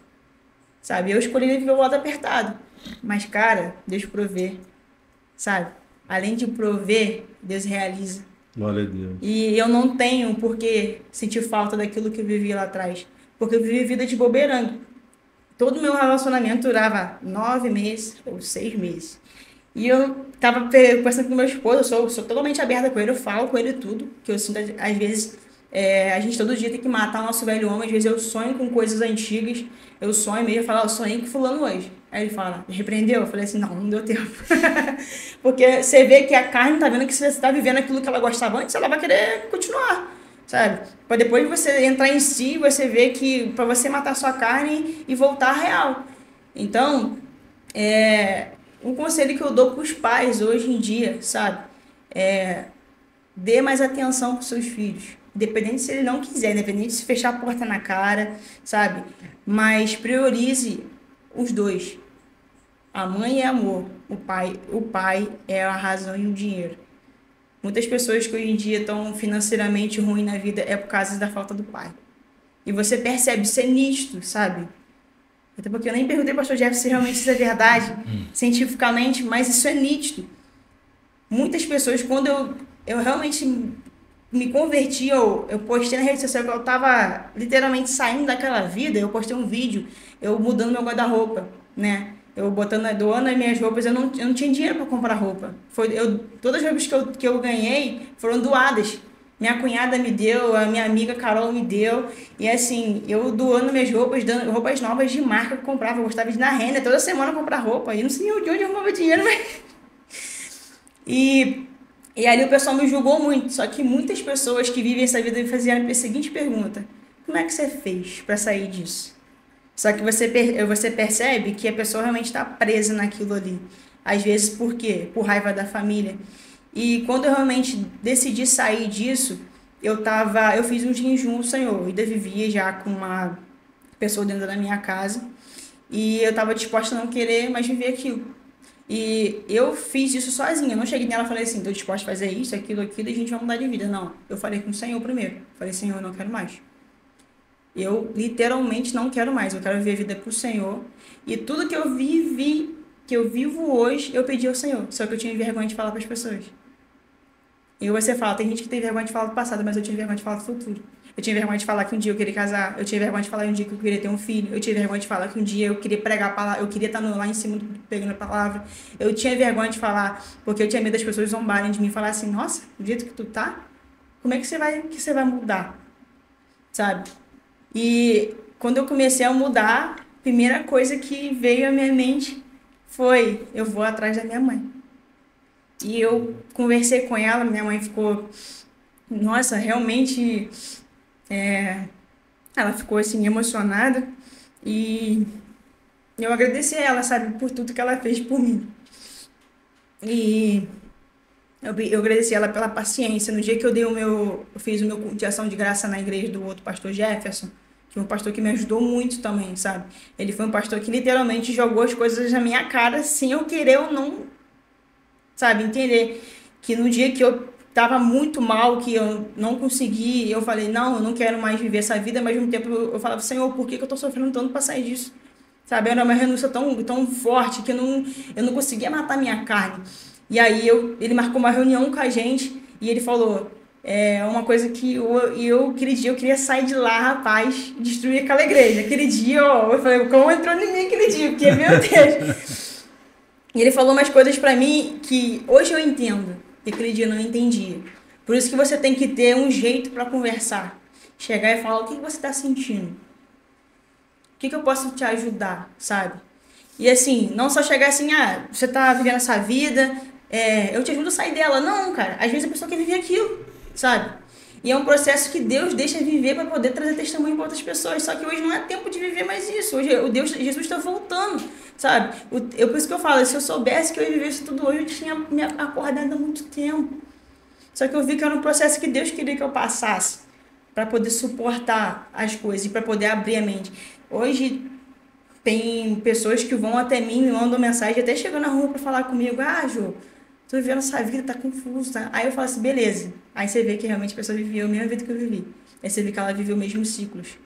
Sabe? Eu escolhi viver o lado apertado. Mas, cara, Deus provê. Sabe? Além de prover, Deus realiza. Glória a Deus. E eu não tenho por que sentir falta daquilo que eu vivi lá atrás. Porque eu vivi vida de bobeiranga. Todo o meu relacionamento durava 9 meses ou 6 meses. E eu tava conversando com meu esposo, eu sou totalmente aberta com ele, eu falo com ele tudo. Que eu sinto, às vezes, a gente todo dia tem que matar o nosso velho homem. Às vezes eu sonho com coisas antigas. Eu sonho mesmo, eu falo, eu sonhei com fulano hoje. Aí ele fala, repreendeu? Eu falei assim, não deu tempo. Porque você vê que a carne tá vendo que você tá vivendo aquilo que ela gostava antes, ela vai querer continuar, sabe? Pra depois você entrar em si, você ver que pra você matar sua carne e voltar à real. Então, um conselho que eu dou pros pais hoje em dia, sabe? Dê mais atenção pros seus filhos. Independente se ele não quiser, independente se fechar a porta na cara, sabe? Mas priorize os dois. A mãe é amor, o pai é a razão e o dinheiro. Muitas pessoas que hoje em dia estão financeiramente ruins na vida é por causa da falta do pai. E você percebe, isso é nítido, sabe? Até porque eu nem perguntei ao pastor Jeff se realmente isso é verdade, cientificamente, mas isso é nítido. Muitas pessoas, quando eu realmente me converti, eu postei na rede social que eu tava literalmente saindo daquela vida, eu postei um vídeo, eu mudando meu guarda-roupa, né? Eu doando as minhas roupas, eu não tinha dinheiro para comprar roupa. Todas as roupas que eu ganhei foram doadas. Minha cunhada me deu, a minha amiga Carol me deu. E assim, eu doando minhas roupas, dando roupas novas de marca que eu comprava. Eu gostava de ir na Renner toda semana comprar roupa. E não sei de onde eu arrumava dinheiro, mas... E ali o pessoal me julgou muito. Só que muitas pessoas que vivem essa vida me faziam a seguinte pergunta: como é que você fez para sair disso? Só que você percebe que a pessoa realmente está presa naquilo ali. Às vezes por quê? Por raiva da família. E quando eu realmente decidi sair disso, eu fiz um jejum ao Senhor. Eu ainda vivia já com uma pessoa dentro da minha casa. E eu estava disposta a não querer mais viver aquilo. E eu fiz isso sozinha. Eu não cheguei nela e falei assim, estou disposta a fazer isso, aquilo, e a gente vai mudar de vida. Não, eu falei com o Senhor primeiro. Falei, Senhor, eu não quero mais. Eu literalmente não quero mais. Eu quero viver a vida pro Senhor. E tudo que eu vivo hoje, eu pedi ao Senhor. Só que eu tinha vergonha de falar para as pessoas. E você fala, tem gente que tem vergonha de falar do passado, mas eu tinha vergonha de falar do futuro. Eu tinha vergonha de falar que um dia eu queria casar. Eu tinha vergonha de falar que um dia que eu queria ter um filho. Eu tinha vergonha de falar que um dia eu queria pregar a palavra. Eu queria estar lá em cima pegando a palavra. Eu tinha vergonha de falar, porque eu tinha medo das pessoas zombarem de mim e falar assim, nossa, do jeito que tu tá, como é que você vai mudar? Sabe? E quando eu comecei a mudar, a primeira coisa que veio à minha mente foi, eu vou atrás da minha mãe. E eu conversei com ela, minha mãe ficou, nossa, realmente, ela ficou assim emocionada e eu agradeci a ela, sabe, por tudo que ela fez por mim. E eu agradeci ela pela paciência. No dia que eu fiz o meu culto de ação de graça na igreja do outro pastor Jefferson, que é um pastor que me ajudou muito também, sabe? Ele foi um pastor que literalmente jogou as coisas na minha cara sem eu querer ou não, sabe, entender que no dia que eu tava muito mal, que eu não consegui, eu falei, não, eu não quero mais viver essa vida, mas ao mesmo tempo eu falava, Senhor, por que eu tô sofrendo tanto pra sair disso? Sabe, era uma renúncia tão forte que eu não conseguia matar minha carne. E aí ele marcou uma reunião com a gente e ele falou, uma coisa que aquele dia eu queria sair de lá, rapaz, destruir aquela igreja. Aquele dia, eu falei, como entrou em mim aquele dia? Porque, meu Deus... E ele falou umas coisas pra mim que hoje eu entendo, e aquele dia eu não entendia. Por isso que você tem que ter um jeito pra conversar. Chegar e falar, o que você tá sentindo? O que eu posso te ajudar, sabe? E assim, não só chegar assim, você tá vivendo essa vida, eu te ajudo a sair dela. Não, cara, às vezes a pessoa quer viver aquilo, sabe? E é um processo que Deus deixa viver para poder trazer testemunho para outras pessoas. Só que hoje não é tempo de viver mais isso. Hoje Jesus está voltando, sabe? Por isso que eu falo, se eu soubesse que eu ia viver isso tudo hoje, eu tinha me acordado há muito tempo. Só que eu vi que era um processo que Deus queria que eu passasse para poder suportar as coisas e para poder abrir a mente. Hoje tem pessoas que vão até mim, me mandam mensagem, até chegando na rua para falar comigo, Jô, tô vivendo essa vida, tá confuso, tá? Aí eu falo assim, beleza. Aí você vê que realmente a pessoa viveu a mesma vida que eu vivi. Aí você vê que ela viveu os mesmos ciclos,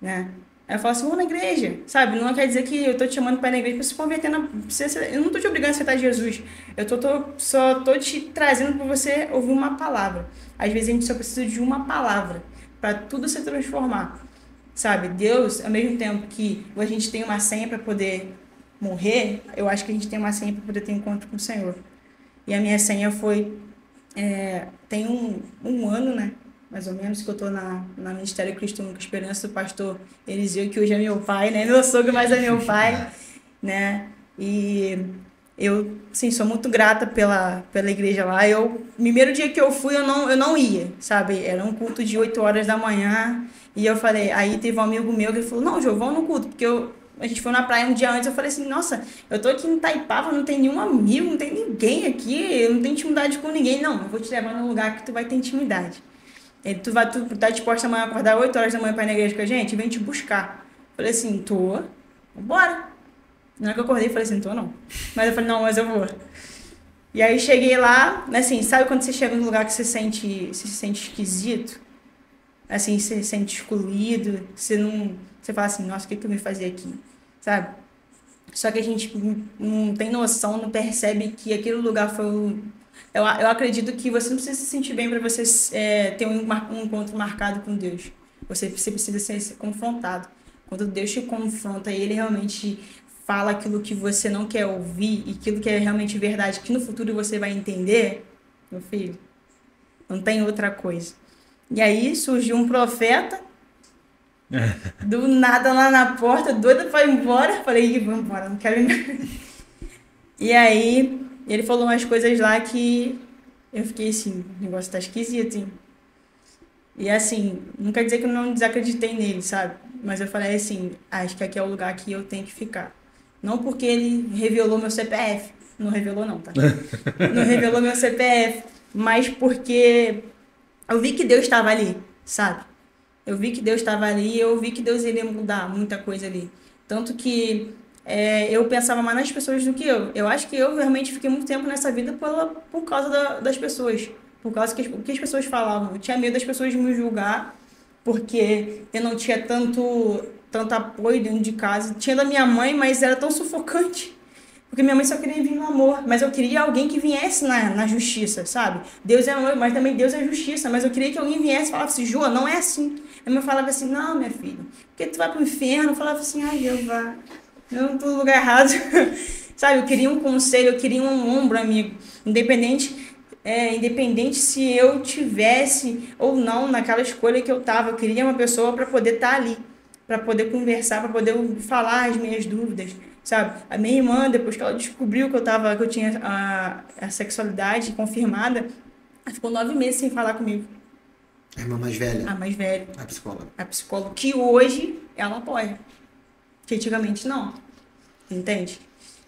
né? Aí eu falo assim, vamos na igreja, sabe? Não quer dizer que eu tô te chamando para ir na igreja para se converter eu não tô te obrigando a aceitar Jesus. Eu só tô te trazendo para você ouvir uma palavra. Às vezes a gente só precisa de uma palavra para tudo se transformar, sabe? Deus, ao mesmo tempo que a gente tem uma senha para poder morrer, eu acho que a gente tem uma senha para poder ter um encontro com o Senhor. E a minha senha foi... tem um ano, né? Mais ou menos, que eu tô na Ministério Cristo Único Esperança do pastor Eliseu, que hoje é meu pai, né? Meu sogro, mas é meu pai, né? E eu, sim, sou muito grata pela igreja lá. Primeiro dia que eu fui, eu não ia, sabe? Era um culto de 8 horas da manhã. E eu falei... Aí teve um amigo meu que falou, não, Jô, vamos no culto, porque a gente foi na praia um dia antes, eu falei assim, nossa, eu tô aqui em Itaipava, não tem nenhum amigo, não tem ninguém aqui, eu não tenho intimidade com ninguém. Não, eu vou te levar num lugar que tu vai ter intimidade. Tu tá disposta amanhã a acordar 8 horas da manhã pra ir na igreja com a gente? Vem te buscar. Eu falei assim, tô, bora. Na hora que eu acordei, eu falei assim, tô não. Mas eu falei, não, mas eu vou. E aí cheguei lá, assim, sabe quando você chega num lugar que você se sente esquisito? Assim, você se sente excluído, você fala assim, nossa, o que eu vim fazer aqui? sabe? Só que a gente não tem noção, não percebe que aquele lugar foi eu acredito que você não precisa se sentir bem para você ter um encontro marcado com Deus. Você precisa ser confrontado. Quando Deus te confronta e Ele realmente fala aquilo que você não quer ouvir e aquilo que é realmente verdade, que no futuro você vai entender, meu filho, não tem outra coisa. E aí surgiu um profeta, do nada lá na porta, doida pra ir embora. Falei, vamos embora, não quero ir embora. E aí ele falou umas coisas lá que eu fiquei assim, o negócio tá esquisito, hein? E assim, não quer dizer que eu não desacreditei nele, sabe? Mas eu falei assim, acho que aqui é o lugar que eu tenho que ficar. Não porque ele revelou meu CPF. Não revelou não, tá? Não revelou meu CPF. Mas porque eu vi que Deus estava ali, sabe? Eu vi que Deus estava ali e eu vi que Deus iria mudar muita coisa ali. Tanto que eu pensava mais nas pessoas do que eu. Eu acho que eu realmente fiquei muito tempo nessa vida por causa das pessoas. Por causa que as pessoas falavam. Eu tinha medo das pessoas me julgar, porque eu não tinha tanto apoio dentro de casa. Tinha da minha mãe, mas era tão sufocante. Porque minha mãe só queria vir no amor, mas eu queria alguém que viesse na justiça, sabe? Deus é amor, mas também Deus é justiça. Mas eu queria que alguém viesse e falasse assim, Joa, não é assim. A minha mãe falava assim, não, minha filha, porque tu vai pro inferno? Eu falava assim, ai, Jeová, eu não tô no lugar errado. Sabe, eu queria um conselho, eu queria um ombro amigo. Independente se eu tivesse ou não naquela escolha que eu tava. Eu queria uma pessoa para poder estar ali, para poder conversar, para poder falar as minhas dúvidas, sabe? A minha irmã, depois que ela descobriu que eu tinha a sexualidade confirmada, ela ficou 9 meses sem falar comigo. A irmã mais velha? A mais velha. A psicóloga. A psicóloga, que hoje ela apoia. Que antigamente não. Entende?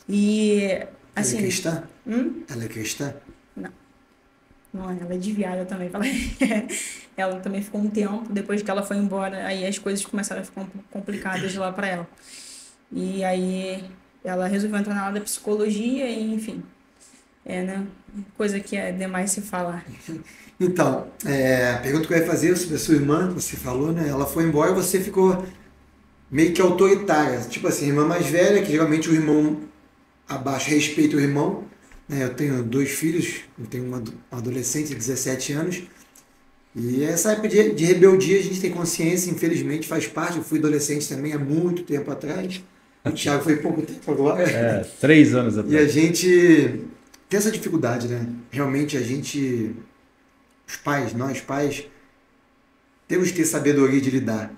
E, assim... Ela é cristã? Hum? Ela é cristã? Não, ela é desviada também. Ela também ficou um tempo, depois que ela foi embora, aí as coisas começaram a ficar um pouco complicadas lá para ela. E aí ela resolveu entrar na área da psicologia e, enfim, né? Coisa que é demais se falar. Então, a pergunta que eu ia fazer sobre a sua irmã, você falou, né? Ela foi embora e você ficou meio que autoritária. Tipo assim, a irmã mais velha, que geralmente o irmão abaixo respeita o irmão. Eu tenho 2 filhos, eu tenho uma adolescente de 17 anos, e essa época de rebeldia a gente tem consciência, infelizmente faz parte. Eu fui adolescente também há muito tempo atrás, o Thiago foi pouco tempo agora. 3 anos atrás. E a gente tem essa dificuldade, né? Realmente nós pais, temos que ter sabedoria de lidar.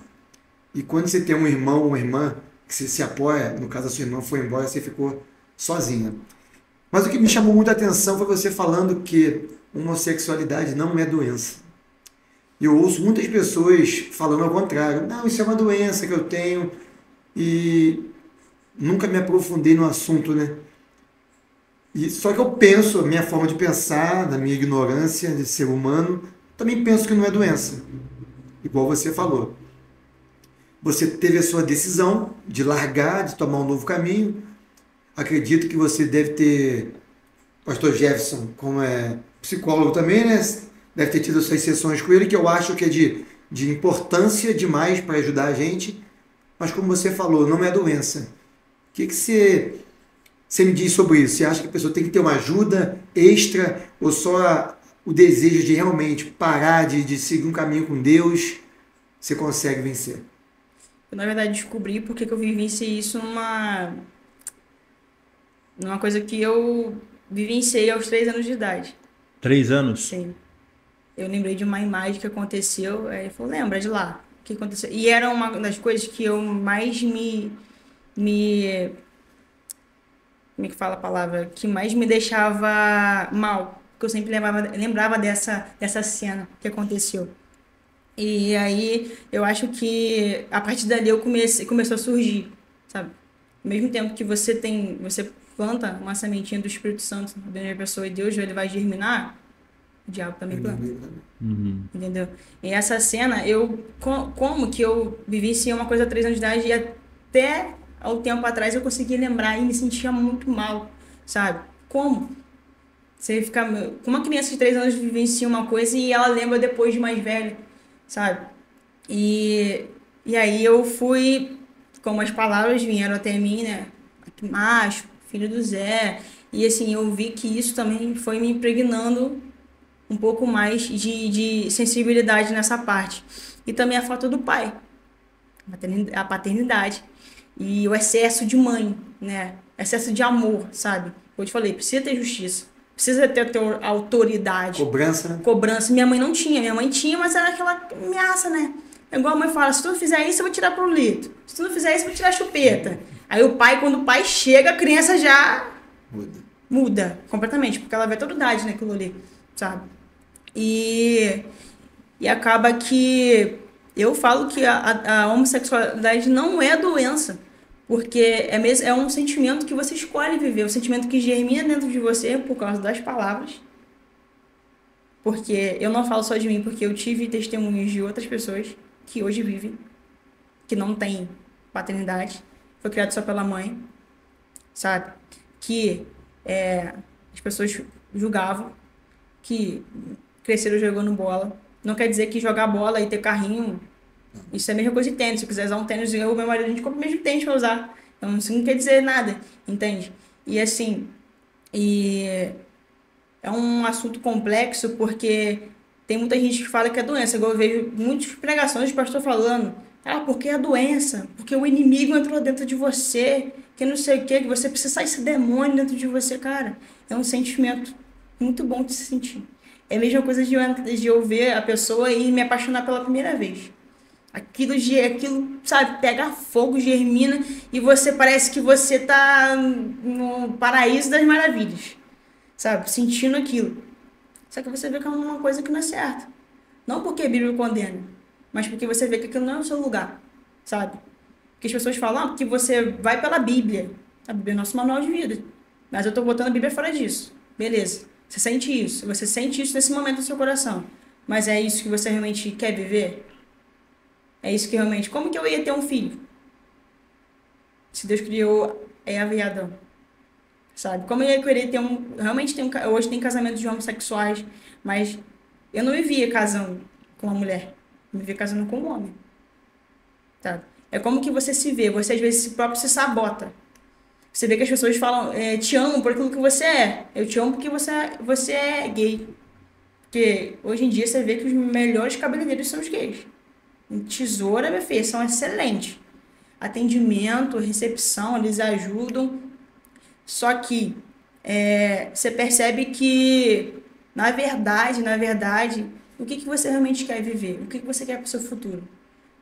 E quando você tem um irmão ou uma irmã que você se apoia, no caso a sua irmã foi embora, você ficou sozinha. Mas o que me chamou muita atenção foi você falando que homossexualidade não é doença. E eu ouço muitas pessoas falando ao contrário. Não, isso é uma doença que eu tenho, e nunca me aprofundei no assunto, né? Só que eu penso, a minha forma de pensar, da minha ignorância de ser humano, também penso que não é doença. Igual você falou. Você teve a sua decisão de largar, de tomar um novo caminho. Acredito que você deve ter, pastor Jefferson, como psicólogo também, né? Deve ter tido suas sessões com ele, que eu acho que é de importância demais para ajudar a gente. Mas como você falou, não é doença. O que você me diz sobre isso? Você acha que a pessoa tem que ter uma ajuda extra ou só o desejo de realmente parar, de seguir um caminho com Deus, você consegue vencer? Eu, na verdade, descobri porque que eu vivenciei isso numa coisa que eu vivenciei aos 3 anos de idade. 3 anos? Sim. Eu lembrei de uma imagem que aconteceu, aí ele falou, lembra de lá, o que aconteceu? E era uma das coisas que eu mais como é que fala a palavra? Que mais me deixava mal, porque eu sempre lembrava dessa cena que aconteceu. E aí, eu acho que a partir dali começou a surgir, sabe? Ao mesmo tempo que você planta uma sementinha do Espírito Santo dentro da pessoa e Deus, ele vai germinar, o diabo também planta. Uhum. Entendeu? E essa cena, como que eu vivenciei uma coisa há 3 anos de idade e até há um tempo atrás eu consegui lembrar e me sentia muito mal, sabe? Como? Você fica... Como uma criança de 3 anos vivencia uma coisa e ela lembra depois de mais velha, sabe? E aí eu fui como as palavras vieram até mim, né? Macho, filho do Zé. E assim, eu vi que isso também foi me impregnando um pouco mais de sensibilidade nessa parte. E também a falta do pai, a paternidade. E o excesso de mãe, né? Excesso de amor, sabe? Eu te falei, precisa ter justiça. Precisa ter autoridade. Cobrança, né? Cobrança. Minha mãe não tinha. Minha mãe tinha, mas era aquela ameaça, né? É igual a mãe fala, se tu não fizer isso, eu vou tirar pro litro. Se tu não fizer isso, eu vou tirar a chupeta. Aí o pai, quando o pai chega, a criança já muda completamente. Porque ela vê toda idade naquilo ali, sabe? E acaba que eu falo que a homossexualidade não é doença. Porque é um sentimento que você escolhe viver, um sentimento que germina dentro de você por causa das palavras. Porque eu não falo só de mim, porque eu tive testemunhos de outras pessoas que hoje vivem, que não têm paternidade, foi criado só pela mãe, sabe? Que as pessoas julgavam, que cresceram jogando bola. Não quer dizer que jogar bola e ter carrinho... Isso é a mesma coisa de tênis. Se eu quiser usar um tênis, eu e meu marido, a gente compra o mesmo tênis pra usar. Então, isso não quer dizer nada, entende? E assim, é um assunto complexo porque tem muita gente que fala que é doença. Igual eu vejo muitas pregações de pastor falando, porque é doença, porque o inimigo entrou dentro de você, que não sei o que você precisa sair esse demônio dentro de você, cara. É um sentimento muito bom de se sentir. É a mesma coisa de eu ver a pessoa e me apaixonar pela primeira vez. Aquilo, sabe, pega fogo, germina e você parece que você tá no paraíso das maravilhas, sabe, sentindo aquilo. Só que você vê que é uma coisa que não é certa. Não porque a Bíblia condena, mas porque você vê que aquilo não é o seu lugar, sabe? Porque as pessoas falam, porque você vai pela Bíblia. A Bíblia é nosso manual de vida. Mas eu tô botando a Bíblia fora disso. Beleza. Você sente isso nesse momento no seu coração. Mas é isso que você realmente quer viver? É isso que realmente... Como que eu ia ter um filho? Se Deus criou Eva e Adão. Sabe? Como eu ia querer ter um... Realmente hoje tem casamentos de homossexuais, mas eu não me via casando com uma mulher. Eu me via casando com um homem. Sabe? É como que você se vê. Você às vezes próprio se sabota. Você vê que as pessoas falam, te amo por aquilo que você é. Eu te amo porque você é gay. Porque hoje em dia você vê que os melhores cabeleireiros são os gays. Tesoura, minha filha, são excelentes. Atendimento, recepção, eles ajudam. Só que você percebe que, na verdade, o que você realmente quer viver? O que você quer para o seu futuro?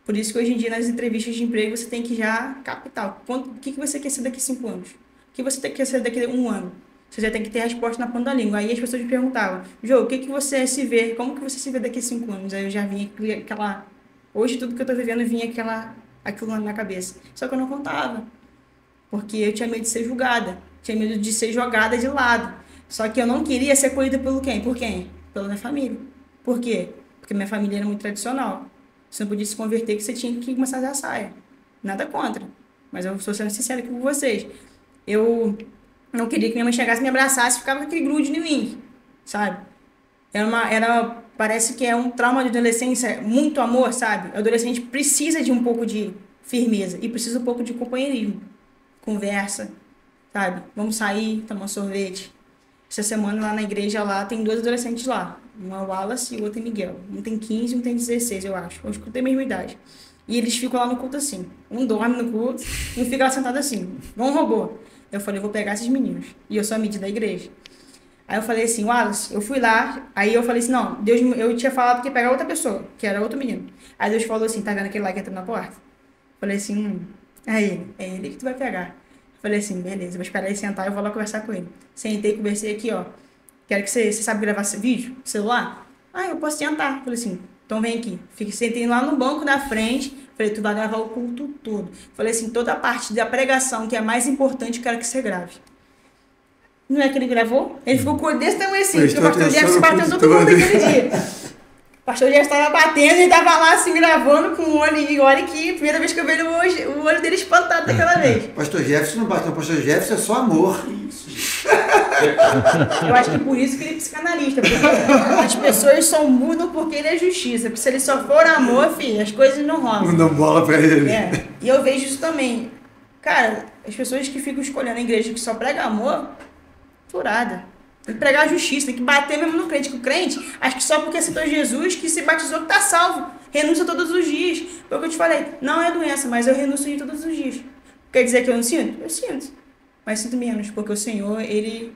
Por isso que hoje em dia, nas entrevistas de emprego, você tem que já captar. O que você quer ser daqui a 5 anos? O que você quer ser daqui a 1 ano? Você já tem que ter a resposta na ponta da língua. Aí as pessoas me perguntavam, Jô, o que você se vê? Como que você se vê daqui a 5 anos? Aí eu já vinha aquela... Hoje, tudo que eu tô vivendo vinha aquilo na minha cabeça. Só que eu não contava. Porque eu tinha medo de ser julgada. Tinha medo de ser jogada de lado. Só que eu não queria ser acolhida pelo quem? Por quem? Pela minha família. Por quê? Porque minha família era muito tradicional. Você não podia se converter que você tinha que começar a usar saia. Nada contra. Mas eu estou sendo sincera aqui com vocês. Eu não queria que minha mãe chegasse, me abraçasse e ficava com aquele grude em mim. Sabe? Parece que é um trauma de adolescência, muito amor, sabe? O adolescente precisa de um pouco de firmeza e precisa um pouco de companheirismo. Conversa, sabe? Vamos sair, tomar um sorvete. Essa semana lá na igreja lá, tem 2 adolescentes lá. Um é o Wallace e o outro é Miguel. Um tem 15 e um tem 16, eu acho. Acho que tem a mesma idade. E eles ficam lá no culto assim. Um dorme no culto e um fica lá sentado assim. Igual um robô. Eu falei, eu vou pegar esses meninos. E eu sou a mídia da igreja. Aí eu falei assim, Wallace, eu fui lá, aí eu falei assim, não, Deus, eu tinha falado que ia pegar outra pessoa, que era outro menino. Aí Deus falou assim, tá vendo aquele lá que entra na porta? Eu falei assim, é ele que tu vai pegar. Eu falei assim, beleza, eu vou esperar ele sentar e eu vou lá conversar com ele. Sentei, conversei aqui, ó, quero que você sabe gravar esse vídeo, celular? Eu posso sentar. Eu falei assim, então vem aqui. Sentei lá no banco da frente, falei, tu vai gravar o culto todo. Eu falei assim, toda a parte da pregação, que é a mais importante, quero que você grave. Não é que ele gravou? Ele ficou com desse tamanho assim, porque o pastor Jefferson bateu todo mundo naquele dia. O pastor Jefferson estava batendo e estava lá assim, gravando com o olho. E olha que, primeira vez que eu vejo o olho dele espantado daquela vez. Pastor Jefferson não bateu, o pastor Jefferson é só amor. Isso. Eu acho que por isso que ele é psicanalista, porque as pessoas só mudam porque ele é justiça. Porque se ele só for amor, filho, as coisas não rolam. Não dão bola pra ele. É. E eu vejo isso também. Cara, as pessoas que ficam escolhendo a igreja que só prega amor, furada. Tem que pregar a justiça, tem que bater mesmo no crente. Que o crente, acho que só porque aceitou Jesus, que se batizou, que tá salvo. Renuncia todos os dias. Foi o que eu te falei. Não é doença, mas eu renuncio todos os dias. Quer dizer que eu não sinto? Eu sinto. Mas sinto menos, porque o Senhor, ele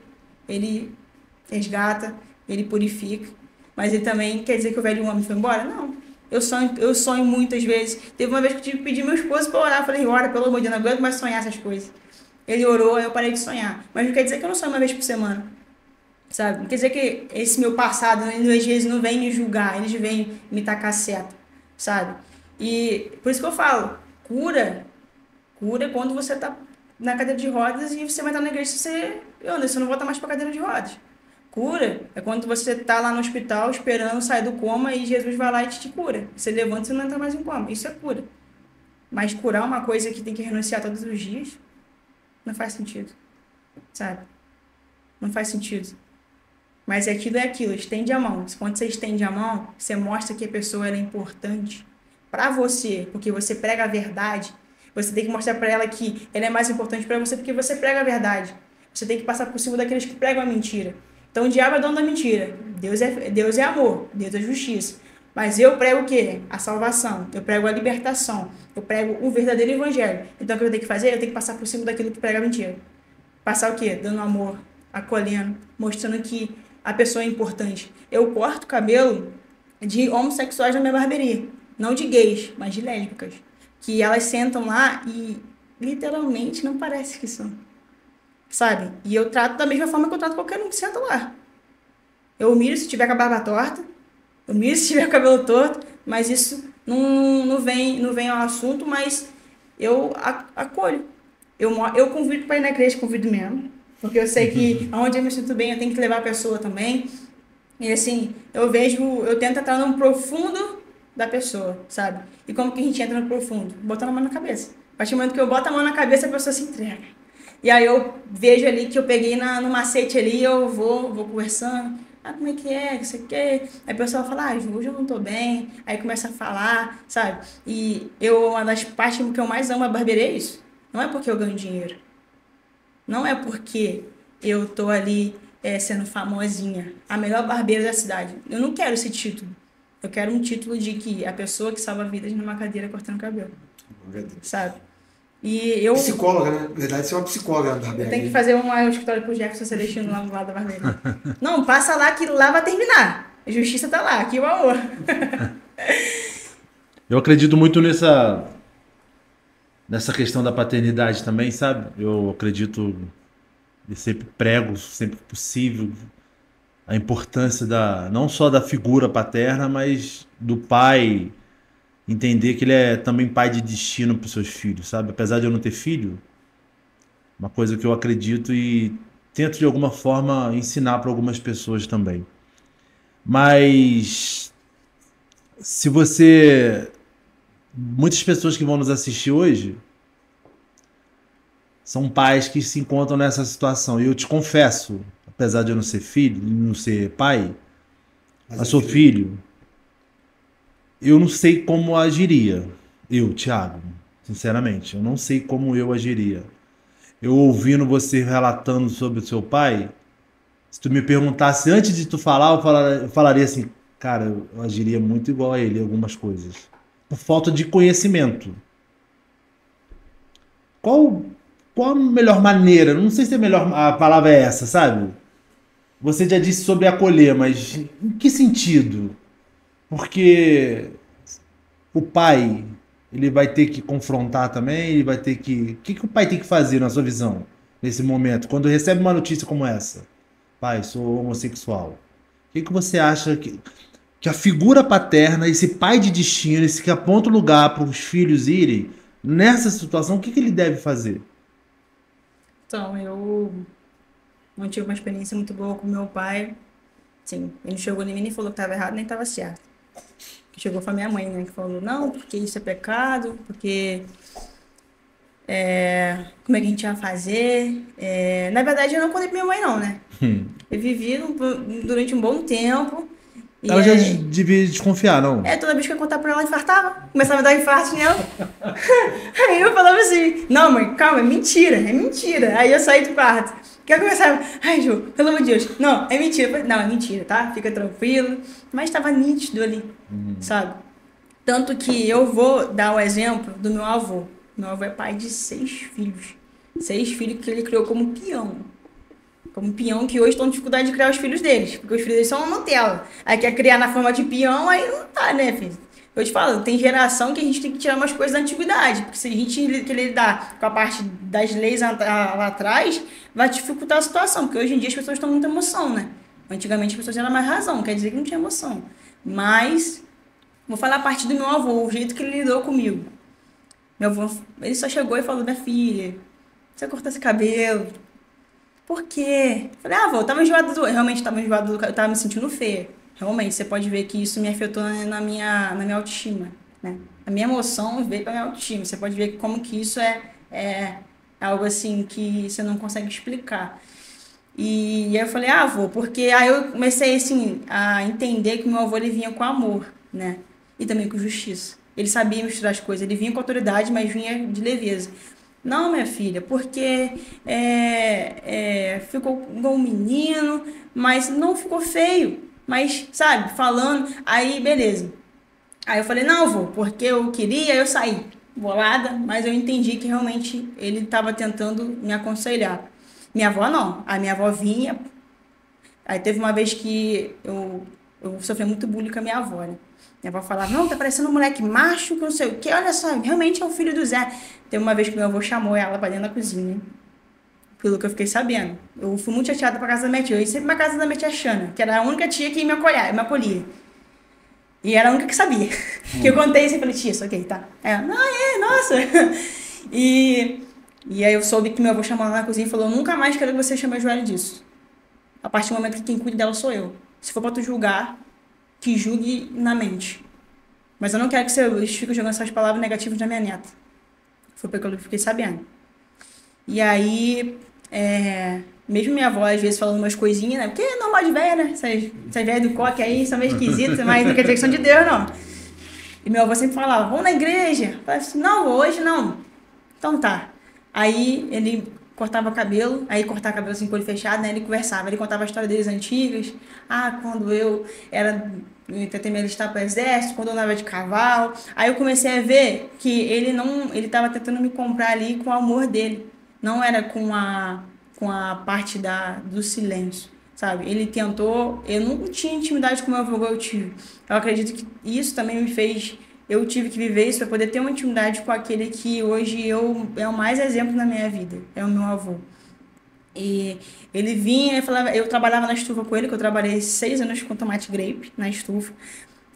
resgata, ele purifica. Mas ele também quer dizer que o velho homem foi embora? Não. Eu sonho muitas vezes. Teve uma vez que eu tive que pedir meu esposo para orar. Eu falei, ora, pelo amor de Deus, não aguento mais sonhar essas coisas. Ele orou, aí eu parei de sonhar. Mas não quer dizer que eu não sonho uma vez por semana. Sabe? Não quer dizer que esse meu passado, às vezes, não vem me julgar. Eles vêm me tacar seta. Sabe? E por isso que eu falo, cura é quando você tá na cadeira de rodas e você vai estar na igreja e você não volta mais para cadeira de rodas. Cura é quando você tá lá no hospital esperando sair do coma e Jesus vai lá e te cura. Você levanta e você não entra mais em coma. Isso é cura. Mas curar uma coisa que tem que renunciar todos os dias não faz sentido. Sabe? Não faz sentido. Mas aquilo é aquilo. Estende a mão. Quando você estende a mão, você mostra que a pessoa é importante para você, porque você prega a verdade. Você tem que mostrar para ela que ela é mais importante para você porque você prega a verdade. Você tem que passar por cima daqueles que pregam a mentira. Então o diabo é dono da mentira. Deus é amor, Deus é justiça. Mas eu prego o quê? A salvação. Eu prego a libertação. Eu prego o verdadeiro evangelho. Então o que eu tenho que fazer? Eu tenho que passar por cima daquilo que prega a mentira. Passar o quê? Dando amor, acolhendo, mostrando que a pessoa é importante. Eu corto cabelo de homossexuais na minha barbearia. Não de gays, mas de lésbicas. Que elas sentam lá e literalmente não parece que são. Sabe? E eu trato da mesma forma que eu trato qualquer um que senta lá. Eu humilho se tiver com a barba torta, eu humilho se tiver com o cabelo torto, mas isso não vem ao assunto, mas eu acolho. Eu convido para ir na igreja, convido mesmo. Porque eu sei que onde eu me sinto bem, eu tenho que levar a pessoa também. E assim, eu tento entrar no profundo da pessoa, sabe? E como que a gente entra no profundo? Botando a mão na cabeça. A partir do momento que eu boto a mão na cabeça, a pessoa se entrega. E aí eu vejo ali que eu peguei no macete ali, eu vou conversando. Ah, como é que é? Isso aqui. Aí a pessoa fala, hoje eu não tô bem. Aí começa a falar, sabe? E uma das partes que eu mais amo a barbearia é isso. Não é porque eu ganho dinheiro. Não é porque eu tô ali sendo famosinha, a melhor barbeira da cidade. Eu não quero esse título. Eu quero um título de que a pessoa que salva vidas numa cadeira cortando cabelo. Sabe? E eu... Psicóloga, né? Na verdade, você é uma psicóloga da barbearia. Eu tenho que fazer um escritório pro Jefferson Celestino lá no lado da barbearia. Não, passa lá que lá vai terminar. A justiça tá lá, aqui o amor. Eu acredito muito nessa questão da paternidade também, sabe? Eu acredito e sempre prego, sempre que possível, a importância não só da figura paterna, mas do pai entender que ele é também pai de destino para os seus filhos, sabe? Apesar de eu não ter filho, uma coisa que eu acredito e tento de alguma forma ensinar para algumas pessoas também. Mas se você... Muitas pessoas que vão nos assistir hoje são pais que se encontram nessa situação. E eu te confesso, apesar de eu não ser filho, não ser pai, mas sou filho, eu não sei como agiria. Eu, Thiago, sinceramente, eu não sei como eu agiria. Eu ouvindo você relatando sobre o seu pai, se tu me perguntasse antes de tu falar, eu falaria assim, cara, eu agiria muito igual a ele em algumas coisas. Por falta de conhecimento. Qual a melhor maneira? Não sei se a palavra é essa, sabe? Você já disse sobre acolher, mas em que sentido? Porque o pai, ele vai ter que confrontar também, ele vai ter que... O que o pai tem que fazer na sua visão, nesse momento? Quando recebe uma notícia como essa, pai, sou homossexual. O que você acha que a figura paterna, esse pai de destino, esse que aponta o lugar para os filhos irem, nessa situação, o que ele deve fazer? Então, eu não tive uma experiência muito boa com meu pai. Sim, ele não chegou em mim nem falou que estava errado, nem estava certo. Que chegou foi a minha mãe, né? Que falou, não, porque isso é pecado, porque como é que a gente ia fazer. Na verdade, eu não contei pra minha mãe, não, né? Eu vivi durante um bom tempo. E Ela já devia desconfiar, não? toda vez que eu ia contar pra ela, infartava. Começava a dar infarto nela. Aí eu falava assim, não, mãe, calma, é mentira, é mentira. Aí eu saí do quarto. Que eu começava, ai, Ju, pelo amor de Deus, não, é mentira. Eu falei, não, é mentira, tá? Fica tranquilo. Mas tava nítido ali, sabe? Tanto que eu vou dar o exemplo do meu avô. Meu avô é pai de 6 filhos. 6 filhos que ele criou como peão. Como peão que hoje estão com dificuldade de criar os filhos deles. Porque os filhos deles são uma Nutella. Aí quer criar na forma de peão, aí não tá, né, filho? Eu te falo, tem geração que a gente tem que tirar umas coisas da antiguidade. Porque se a gente querer lidar com a parte das leis lá atrás, vai dificultar a situação. Porque hoje em dia as pessoas estão com muita emoção, né? Antigamente as pessoas tinham mais razão, quer dizer que não tinha emoção. Mas, vou falar a parte do meu avô, o jeito que ele lidou comigo. Meu avô, ele só chegou e falou, minha filha, você cortou esse cabelo. Por quê? Falei, avô, eu tava enjoado realmente tava enjoado eu tava me sentindo feia. Realmente, você pode ver que isso me afetou na minha autoestima, né? A minha emoção veio pra minha autoestima. Você pode ver como que isso é algo assim que você não consegue explicar. E aí eu falei, avô, porque aí eu comecei assim a entender que o meu avô ele vinha com amor, né? E também com justiça. Ele sabia misturar as coisas, ele vinha com autoridade, mas vinha de leveza. Não, minha filha, porque ficou igual um menino, mas não ficou feio. Mas, sabe, falando, aí beleza. Aí eu falei, não, avô, porque eu queria, eu saí bolada, mas eu entendi que realmente ele estava tentando me aconselhar. Minha avó não, a minha avó vinha. Aí teve uma vez que eu sofri muito bullying com a minha avó, né? Minha avó falava, não, tá parecendo um moleque macho, que não sei o quê, olha só, realmente é o filho do Zé. Teve uma vez que meu avô chamou ela pra dentro da cozinha, pelo que eu fiquei sabendo. Eu fui muito chateada pra casa da minha tia, eu ia sempre pra casa da minha tia Xana, que era a única tia que me acolhia. E era a única que sabia. Que eu contei isso e falei, tia, isso ok, tá? Ela, nossa. E aí eu soube que meu avô chamou ela na cozinha e falou, nunca mais quero que você chame a Joelle disso. A partir do momento que quem cuida dela sou eu. Se for pra tu julgar, que julgue na mente. Mas eu não quero que você fique jogando essas palavras negativas na minha neta. Foi porque eu fiquei sabendo. E aí, mesmo minha avó às vezes falando umas coisinhas, né? Porque é normal de velha, né? Essas velhas do coque aí são meio esquisitas, mas não quer dizer que são de Deus, não. E meu avô sempre falava, vamos na igreja. Eu falava assim, não, hoje não. Então tá. Aí ele cortava cabelo, aí cortava cabelo assim com o olho fechado, né? Ele conversava, ele contava a história deles antigas. Quando eu tentei me alistar para o exército, quando eu andava de cavalo. Aí eu comecei a ver que ele estava tentando me comprar ali com o amor dele. Não era com a parte do silêncio, sabe? Ele tentou, eu não tinha intimidade com o meu avô, eu tive. Eu acredito que isso também me fez, eu tive que viver isso para poder ter uma intimidade com aquele que hoje é o mais exemplo na minha vida, é o meu avô. E ele vinha e falava, eu trabalhava na estufa com ele, que eu trabalhei 6 anos com tomate grape na estufa.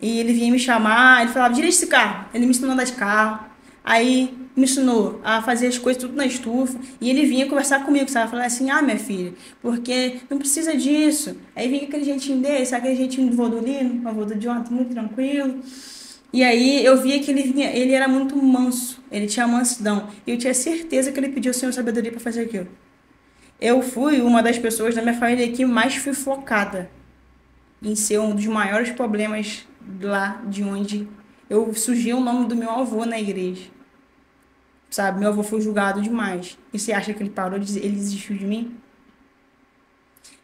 E ele vinha me chamar, ele falava, dirige esse carro. Ele me ensinou a andar de carro. Aí me ensinou a fazer as coisas tudo na estufa. E ele vinha conversar comigo, sabe? Falar assim, minha filha, porque não precisa disso. Aí vinha aquele jeitinho dele, sabe? Aquele jeitinho do vô do Lino, avô do Jonathan, muito tranquilo. E aí eu via que ele era muito manso, ele tinha mansidão. E eu tinha certeza que ele pediu ao Senhor sabedoria para fazer aquilo. Eu fui uma das pessoas da minha família que mais fui focada em ser um dos maiores problemas lá de onde eu surgi o nome do meu avô na igreja. Sabe, meu avô foi julgado demais. E você acha que ele parou de dizer, ele desistiu de mim?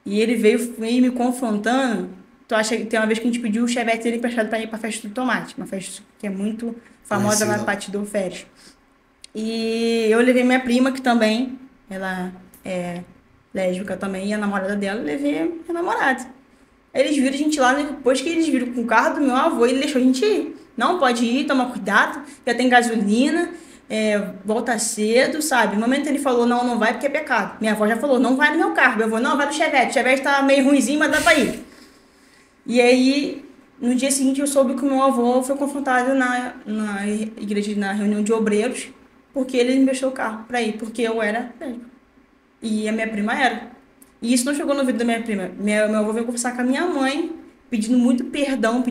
E ele veio me confrontando. Tu acha que tem uma vez que a gente pediu o chevette dele emprestado para ir para a festa do tomate, uma festa que é muito famosa lá no Pátio do Férias. E eu levei minha prima, que também, ela é lésbica também, e a namorada dela, eu levei minha namorada. Aí eles viram a gente lá, depois que eles viram com o carro do meu avô, ele deixou a gente ir. Não, pode ir, toma cuidado, já tem gasolina, volta cedo, sabe? No momento ele falou, não vai porque é pecado. Minha avó já falou, não vai no meu carro. Meu avô, não, vai no Chevette. O Chevette tá meio ruimzinho, mas dá pra ir. E aí, no dia seguinte, eu soube que o meu avô foi confrontado na igreja, na reunião de obreiros, porque ele me deixou o carro pra ir, porque eu era lésbica. E a minha prima era. E isso não chegou no ouvido da minha prima. Meu avô veio conversar com a minha mãe, pedindo perdão,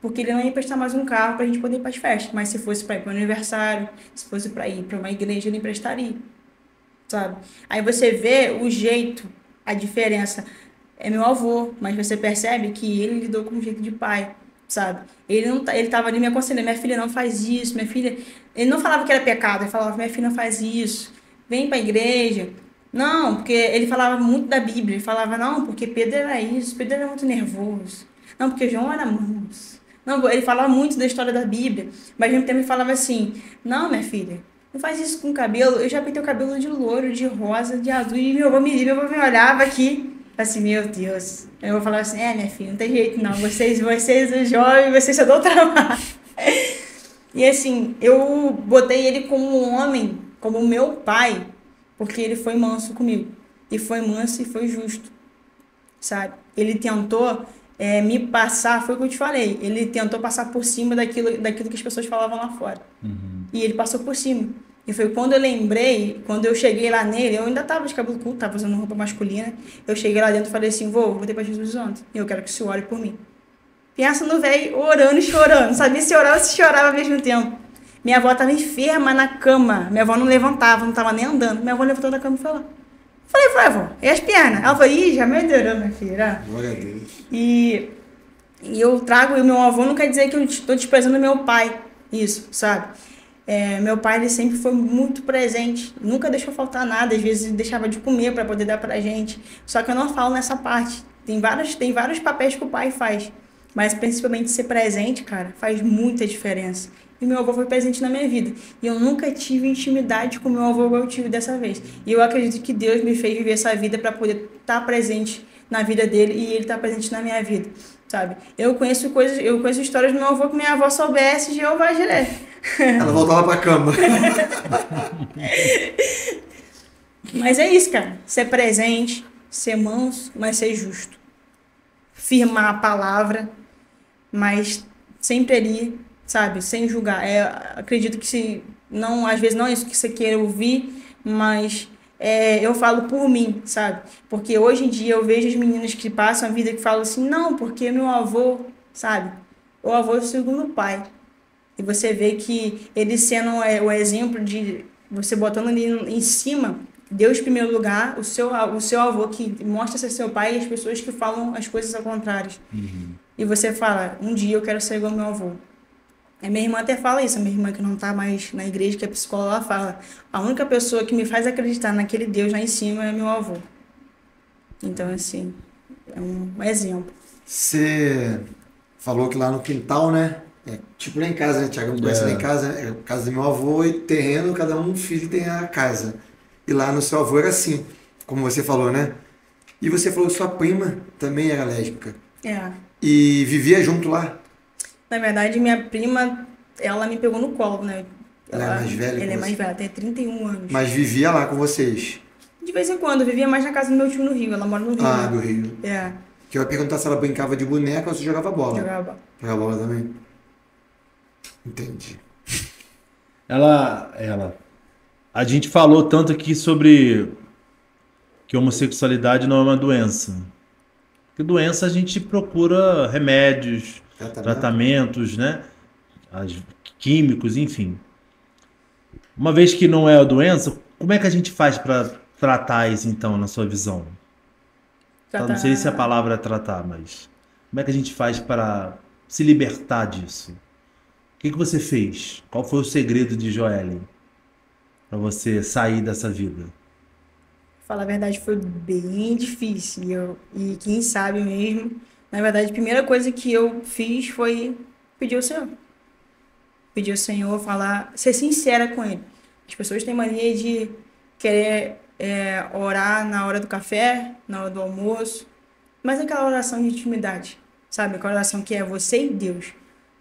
porque ele não ia emprestar mais um carro pra gente poder ir pras festas. Mas se fosse pra ir pro aniversário, se fosse pra ir pra uma igreja, ele emprestaria, sabe? Aí você vê o jeito, a diferença. É meu avô, mas você percebe que ele lidou com um jeito de pai, sabe? Ele não, ele tava ali me aconselhando, minha filha não faz isso, minha filha... Ele não falava que era pecado, ele falava, minha filha não faz isso, vem pra igreja. Não, porque ele falava muito da Bíblia, ele falava, não, porque Pedro era isso, Pedro era muito nervoso. Não, porque João era manso. Não, ele falava muito da história da Bíblia, mas ao mesmo tempo ele falava assim, não, minha filha, não faz isso com o cabelo, eu já pintei o cabelo de louro, de rosa, de azul, e meu avô me olhava aqui, assim, meu Deus. Eu vou falar assim, minha filha, não tem jeito não, vocês os jovens, vocês só dão trabalho. E assim, eu botei ele como um homem, como meu pai, porque ele foi manso comigo. E foi manso e foi justo, sabe? Ele tentou me passar, foi o que eu te falei, ele tentou passar por cima daquilo que as pessoas falavam lá fora. E ele passou por cima. E foi quando eu lembrei, quando eu cheguei lá nele, eu ainda tava de cabelo curto, tava usando roupa masculina, eu cheguei lá dentro e falei assim, vou ter pra Jesus ontem, e eu quero que o senhor ore por mim. Pensa no velho orando e chorando, não sabia se orava ou se chorava ao mesmo tempo. Minha avó tava enferma na cama, minha avó não levantava, não tava nem andando, minha avó levantou da cama e foi lá. Falei, avó, e as pernas? Ela falou, ih, já melhorou, minha filha. Glória a Deus. E eu trago, e o meu avô não quer dizer que eu estou desprezando meu pai, isso, sabe? Meu pai, ele sempre foi muito presente, nunca deixou faltar nada, às vezes ele deixava de comer para poder dar pra gente, só que eu não falo nessa parte, tem vários papéis que o pai faz, mas principalmente ser presente, cara, faz muita diferença. E meu avô foi presente na minha vida, e eu nunca tive intimidade com meu avô igual eu tive dessa vez, e eu acredito que Deus me fez viver essa vida para poder estar presente na vida dele, e ele tá presente na minha vida, sabe? Eu conheço histórias do meu avô que minha avó soubesse, Jeová Jireh. Ela voltava pra cama. Mas é isso, cara. Ser presente, ser manso, mas ser justo. Firmar a palavra, mas sempre ali, sabe? Sem julgar. Acredito que às vezes não é isso que você quer ouvir, mas eu falo por mim, sabe? Porque hoje em dia eu vejo as meninas que passam a vida que falam assim, não, porque meu avô, sabe? O avô é o segundo pai. E você vê que ele sendo o exemplo de você botando ali em cima, Deus em primeiro lugar, o seu avô que mostra ser seu pai e as pessoas que falam as coisas ao contrário. E você fala, um dia eu quero ser igual ao meu avô. A minha irmã até fala isso, a minha irmã que não está mais na igreja, que é psicóloga, ela fala, a única pessoa que me faz acreditar naquele Deus lá em cima é meu avô. Então, assim, é um exemplo. Você falou que lá no quintal, né? Tipo lá em casa, né, Tiago? Conhece lá em casa, né? É a casa do meu avô e terreno, cada um filho tem a casa. E lá no seu avô era assim, como você falou, né? E você falou que sua prima também era lésbica. E vivia junto lá. Na verdade, minha prima, ela me pegou no colo, né? Ela é mais velha? Ela é mais velha, tem 31 anos. Mas vivia lá com vocês? De vez em quando, eu vivia mais na casa do meu tio no Rio, ela mora no Rio. Ah, do Rio. Que eu ia perguntar se ela brincava de boneca ou se jogava bola. Jogava bola também? Entendi. A gente falou tanto aqui sobre que homossexualidade não é uma doença. Que doença a gente procura remédios, tratamentos, né? Químicos, enfim. Uma vez que não é a doença, como é que a gente faz para tratar isso, então, na sua visão? Não sei se a palavra é tratar, mas como é que a gente faz para se libertar disso? O que você fez? Qual foi o segredo de Joellen para você sair dessa vida? Falar a verdade, foi bem difícil. E quem sabe mesmo, na verdade, a primeira coisa que eu fiz foi pedir ao Senhor. Pedir ao Senhor, ser sincera com Ele. As pessoas têm mania de querer orar na hora do café, na hora do almoço, mas aquela oração de intimidade, sabe? Aquela oração que é você e Deus.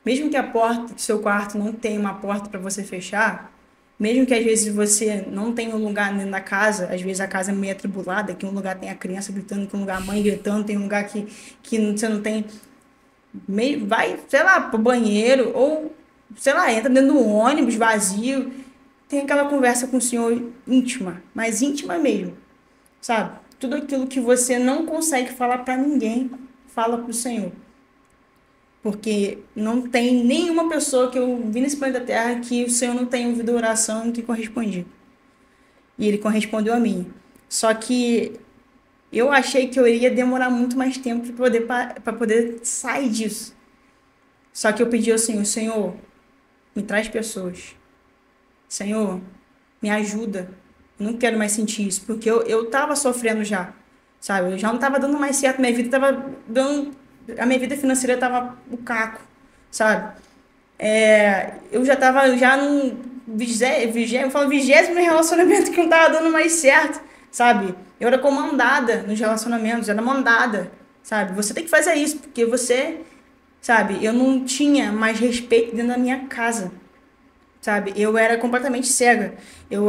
Mesmo que a porta do seu quarto não tenha uma porta para você fechar, mesmo que às vezes você não tenha um lugar dentro da casa, às vezes a casa é meio atribulada, que um lugar tem a criança gritando, que um lugar a mãe gritando, tem um lugar que você não tem... vai, sei lá, pro banheiro, ou, sei lá, entra dentro do ônibus vazio, tem aquela conversa com o Senhor íntima, mas íntima mesmo, sabe? Tudo aquilo que você não consegue falar para ninguém, fala pro Senhor. Porque não tem nenhuma pessoa que eu vi nesse planeta Terra que o Senhor não tenha ouvido a oração que correspondia. E ele correspondeu a mim. Só que eu achei que eu iria demorar muito mais tempo para poder sair disso. Só que eu pedi ao Senhor, Senhor, me traz pessoas. Senhor, me ajuda. Eu não quero mais sentir isso, porque eu tava sofrendo já, sabe? Eu já não tava dando mais certo, minha vida tava dando... A minha vida financeira tava o caco, sabe? Eu já tava num vigésimo relacionamento que não tava dando mais certo, sabe? Eu era comandada nos relacionamentos, eu era mandada, sabe? Você tem que fazer isso, porque você, sabe? Eu não tinha mais respeito dentro da minha casa, sabe? Eu era completamente cega.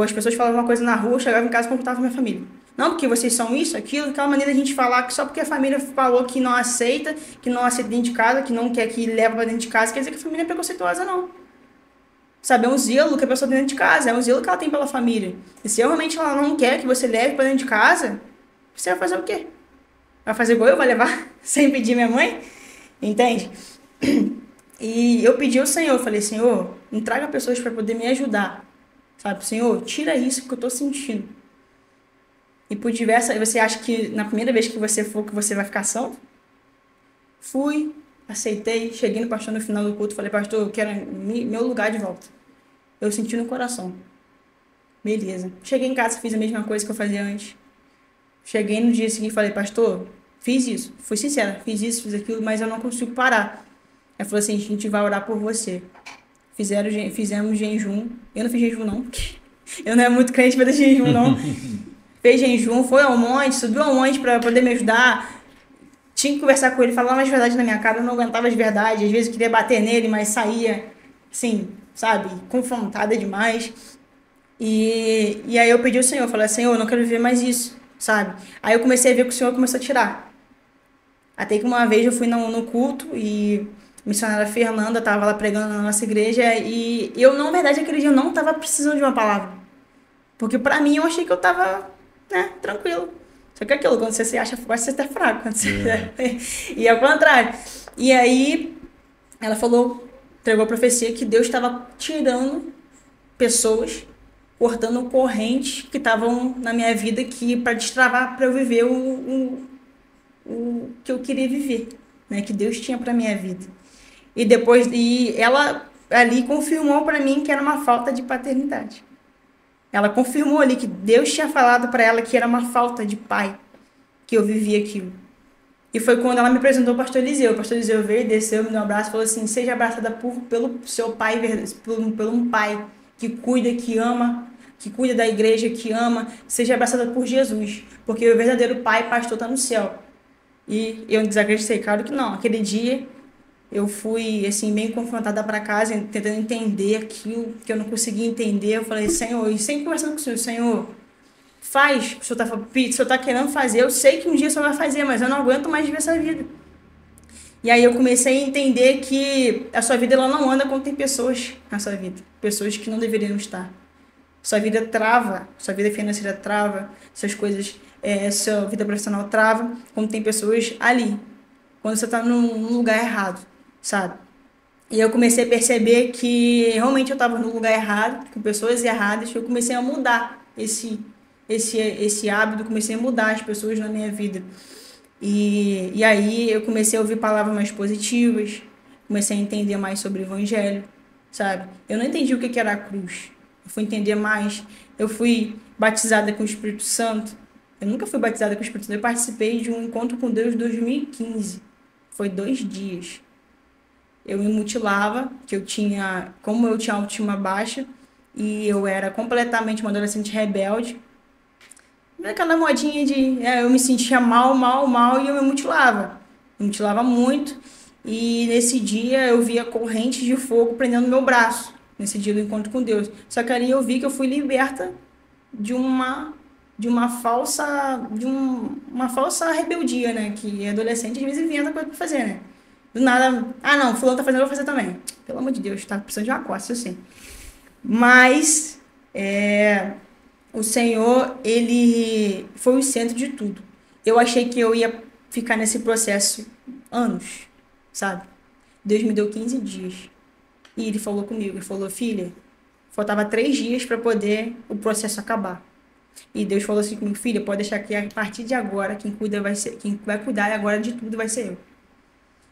As pessoas falavam uma coisa na rua, eu chegava em casa e comportava minha família. Não, porque vocês são isso, aquilo, aquela maneira de a gente falar que só porque a família falou que não aceita dentro de casa, que não quer que leva pra dentro de casa, quer dizer que a família é preconceituosa, não. Sabe, é um zelo que a pessoa tem dentro de casa, é um zelo que ela tem pela família. E se realmente ela não quer que você leve pra dentro de casa, você vai fazer o quê? Vai fazer igual eu, vai levar sem pedir minha mãe? Entende? E eu pedi ao Senhor, eu falei, Senhor, me traga pessoas para poder me ajudar. Sabe, Senhor, tira isso que eu tô sentindo. E por diversas... Você acha que na primeira vez que você for, que você vai ficar santo? Fui, aceitei, cheguei no pastor no final do culto, falei, pastor, eu quero meu lugar de volta. Eu senti no coração. Beleza. Cheguei em casa, fiz a mesma coisa que eu fazia antes. Cheguei no dia seguinte e falei, pastor, fiz isso. Fui sincera, fiz isso, fiz aquilo, mas eu não consigo parar. Ele falou assim, a gente vai orar por você. Fizemos jejum. Eu não fiz jejum, não. Eu não era muito crente para fazer jejum, não. Fez jejum, foi ao monte, subiu ao monte para poder me ajudar. Tinha que conversar com ele, falar mais verdade na minha cara. Eu não aguentava de verdade. Às vezes eu queria bater nele, mas saía, assim, sabe, confrontada demais. E aí eu pedi ao Senhor, falei, Senhor, eu não quero viver mais isso, sabe? Aí eu comecei a ver que o Senhor começou a tirar. Até que uma vez eu fui no culto e a missionária Fernanda estava lá pregando na nossa igreja e eu, na verdade, aquele dia eu não estava precisando de uma palavra. Porque pra mim eu achei que eu estava, né, tranquilo. Só que aquilo, quando você se acha forte, você está fraco. Quando você... E ao contrário. E aí ela falou, entregou a profecia que Deus estava tirando pessoas, cortando correntes que estavam na minha vida para destravar, para eu viver o que eu queria viver, né? Que Deus tinha para minha vida. E ela ali confirmou para mim que era uma falta de paternidade. Ela confirmou ali que Deus tinha falado para ela que era uma falta de pai, que eu vivia aquilo. E foi quando ela me apresentou o pastor Eliseu. O pastor Eliseu veio, desceu, me deu um abraço e falou assim, seja abraçada pelo seu pai, por um pai que cuida, que ama, que cuida da igreja, que ama, seja abraçada por Jesus, porque o verdadeiro pai, pastor, está no céu. E eu desacreditei, claro que não. Aquele dia eu fui, assim, meio confrontada para casa, tentando entender aquilo que eu não conseguia entender. Eu falei, Senhor, e sempre conversando com o Senhor, Senhor, faz, o Senhor tá querendo fazer, eu sei que um dia o Senhor vai fazer, mas eu não aguento mais viver essa vida. E aí eu comecei a entender que a sua vida ela não anda quando tem pessoas na sua vida, pessoas que não deveriam estar. Sua vida trava, sua vida financeira trava, suas coisas, sua vida profissional trava, quando tem pessoas ali, quando você está num lugar errado, sabe? E eu comecei a perceber que realmente eu estava no lugar errado, com pessoas erradas, eu comecei a mudar esse hábito, comecei a mudar as pessoas na minha vida. E aí eu comecei a ouvir palavras mais positivas, comecei a entender mais sobre o evangelho, sabe? Eu não entendi o que era a cruz, eu fui entender mais, eu fui batizada com o Espírito Santo, eu nunca fui batizada com o Espírito Santo, eu participei de um encontro com Deus em 2015, foi 2 dias. Eu me mutilava, como eu tinha autoestima baixa, e eu era completamente uma adolescente rebelde, aquela modinha de eu me sentia mal, e eu me mutilava. Me mutilava muito. E nesse dia eu via correntes de fogo prendendo meu braço. Nesse dia do encontro com Deus. Só que ali eu vi que eu fui liberta de uma falsa rebeldia, né? Que adolescente às vezes inventa coisa pra fazer, né? Do nada, não, fulano tá fazendo, eu vou fazer também. Pelo amor de Deus, tá precisando de uma costa, assim. Mas, o Senhor, ele foi o centro de tudo. Eu achei que eu ia ficar nesse processo anos, sabe? Deus me deu 15 dias. E ele falou comigo, ele falou, filha, faltava 3 dias para poder o processo acabar. E Deus falou assim comigo, filha, pode deixar que a partir de agora, quem vai cuidar agora de tudo vai ser eu.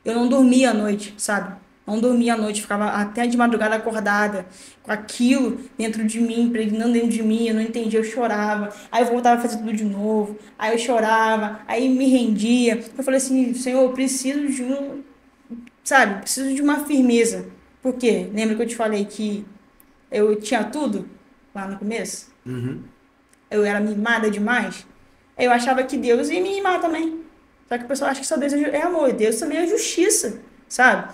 Eu não dormia à noite, sabe? Não dormia à noite, ficava até de madrugada acordada, com aquilo dentro de mim, impregnando dentro de mim, eu não entendia, eu chorava. Aí eu voltava a fazer tudo de novo, aí eu chorava, aí me rendia. Eu falei assim, Senhor, eu preciso de sabe, preciso de uma firmeza. Por quê? Lembra que eu te falei que eu tinha tudo lá no começo? Uhum. Eu era mimada demais. Eu achava que Deus ia me mimar também. Só que o pessoal acha que só Deus é amor. Deus também é justiça, sabe?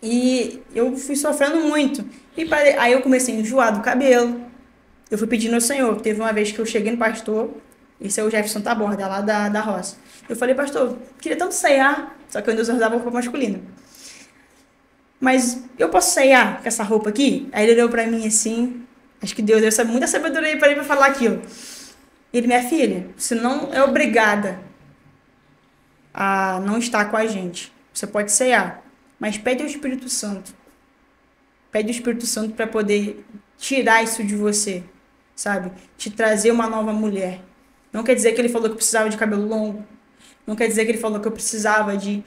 E eu fui sofrendo muito. Aí eu comecei a enjoar do cabelo. Eu fui pedindo ao Senhor. Teve uma vez que eu cheguei no pastor. Esse é o Jefferson Taborda, lá da roça. Eu falei, pastor, queria tanto ceiar. Só que eu ainda usava roupa masculina. Mas eu posso ceiar com essa roupa aqui? Aí ele olhou pra mim assim. Acho que Deus deu muita sabedoria para ele pra falar aquilo. Ele, minha filha, você não é obrigada a não estar com a gente. Você pode ceiar, mas pede ao Espírito Santo. Pede ao Espírito Santo para poder tirar isso de você, sabe? Te trazer uma nova mulher. Não quer dizer que ele falou que eu precisava de cabelo longo. Não quer dizer que ele falou que eu precisava de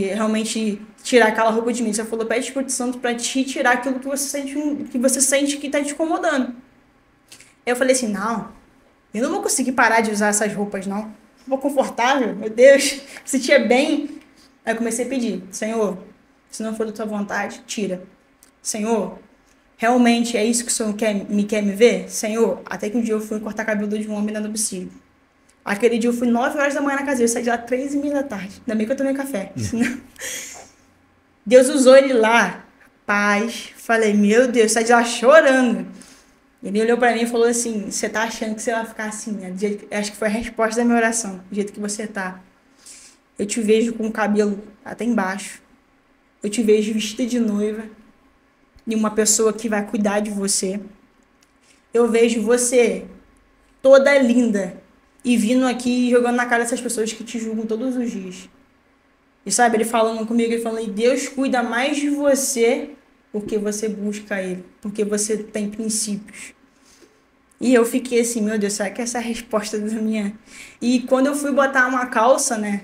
realmente tirar aquela roupa de mim. Você falou, pede ao Espírito Santo para te tirar aquilo que você sente que está te incomodando. Eu falei assim, não, eu não vou conseguir parar de usar essas roupas, não. Vou confortável, meu Deus, sentia bem. Aí eu comecei a pedir, Senhor, se não for da tua vontade, tira. Senhor, realmente é isso que o Senhor quer me ver? Senhor, até que um dia eu fui cortar cabelo de um homem dentro do domicílio. Aquele dia eu fui 9 horas da manhã na casa, eu saí de lá 3h30 da tarde. Ainda bem que eu tomei café. Deus usou ele lá, paz. Falei, meu Deus, saí de lá chorando. Ele olhou pra mim e falou assim, você tá achando que você vai ficar assim, né? Acho que foi a resposta da minha oração, do jeito que você tá. Eu te vejo com o cabelo até embaixo. Eu te vejo vestida de noiva. E uma pessoa que vai cuidar de você. Eu vejo você toda linda. E vindo aqui e jogando na cara dessas pessoas que te julgam todos os dias. E sabe, ele falando comigo, ele falando, Deus cuida mais de você porque você busca ele, porque você tem princípios. E eu fiquei assim, meu Deus, será que essa é a resposta da minha... E quando eu fui botar uma calça, né,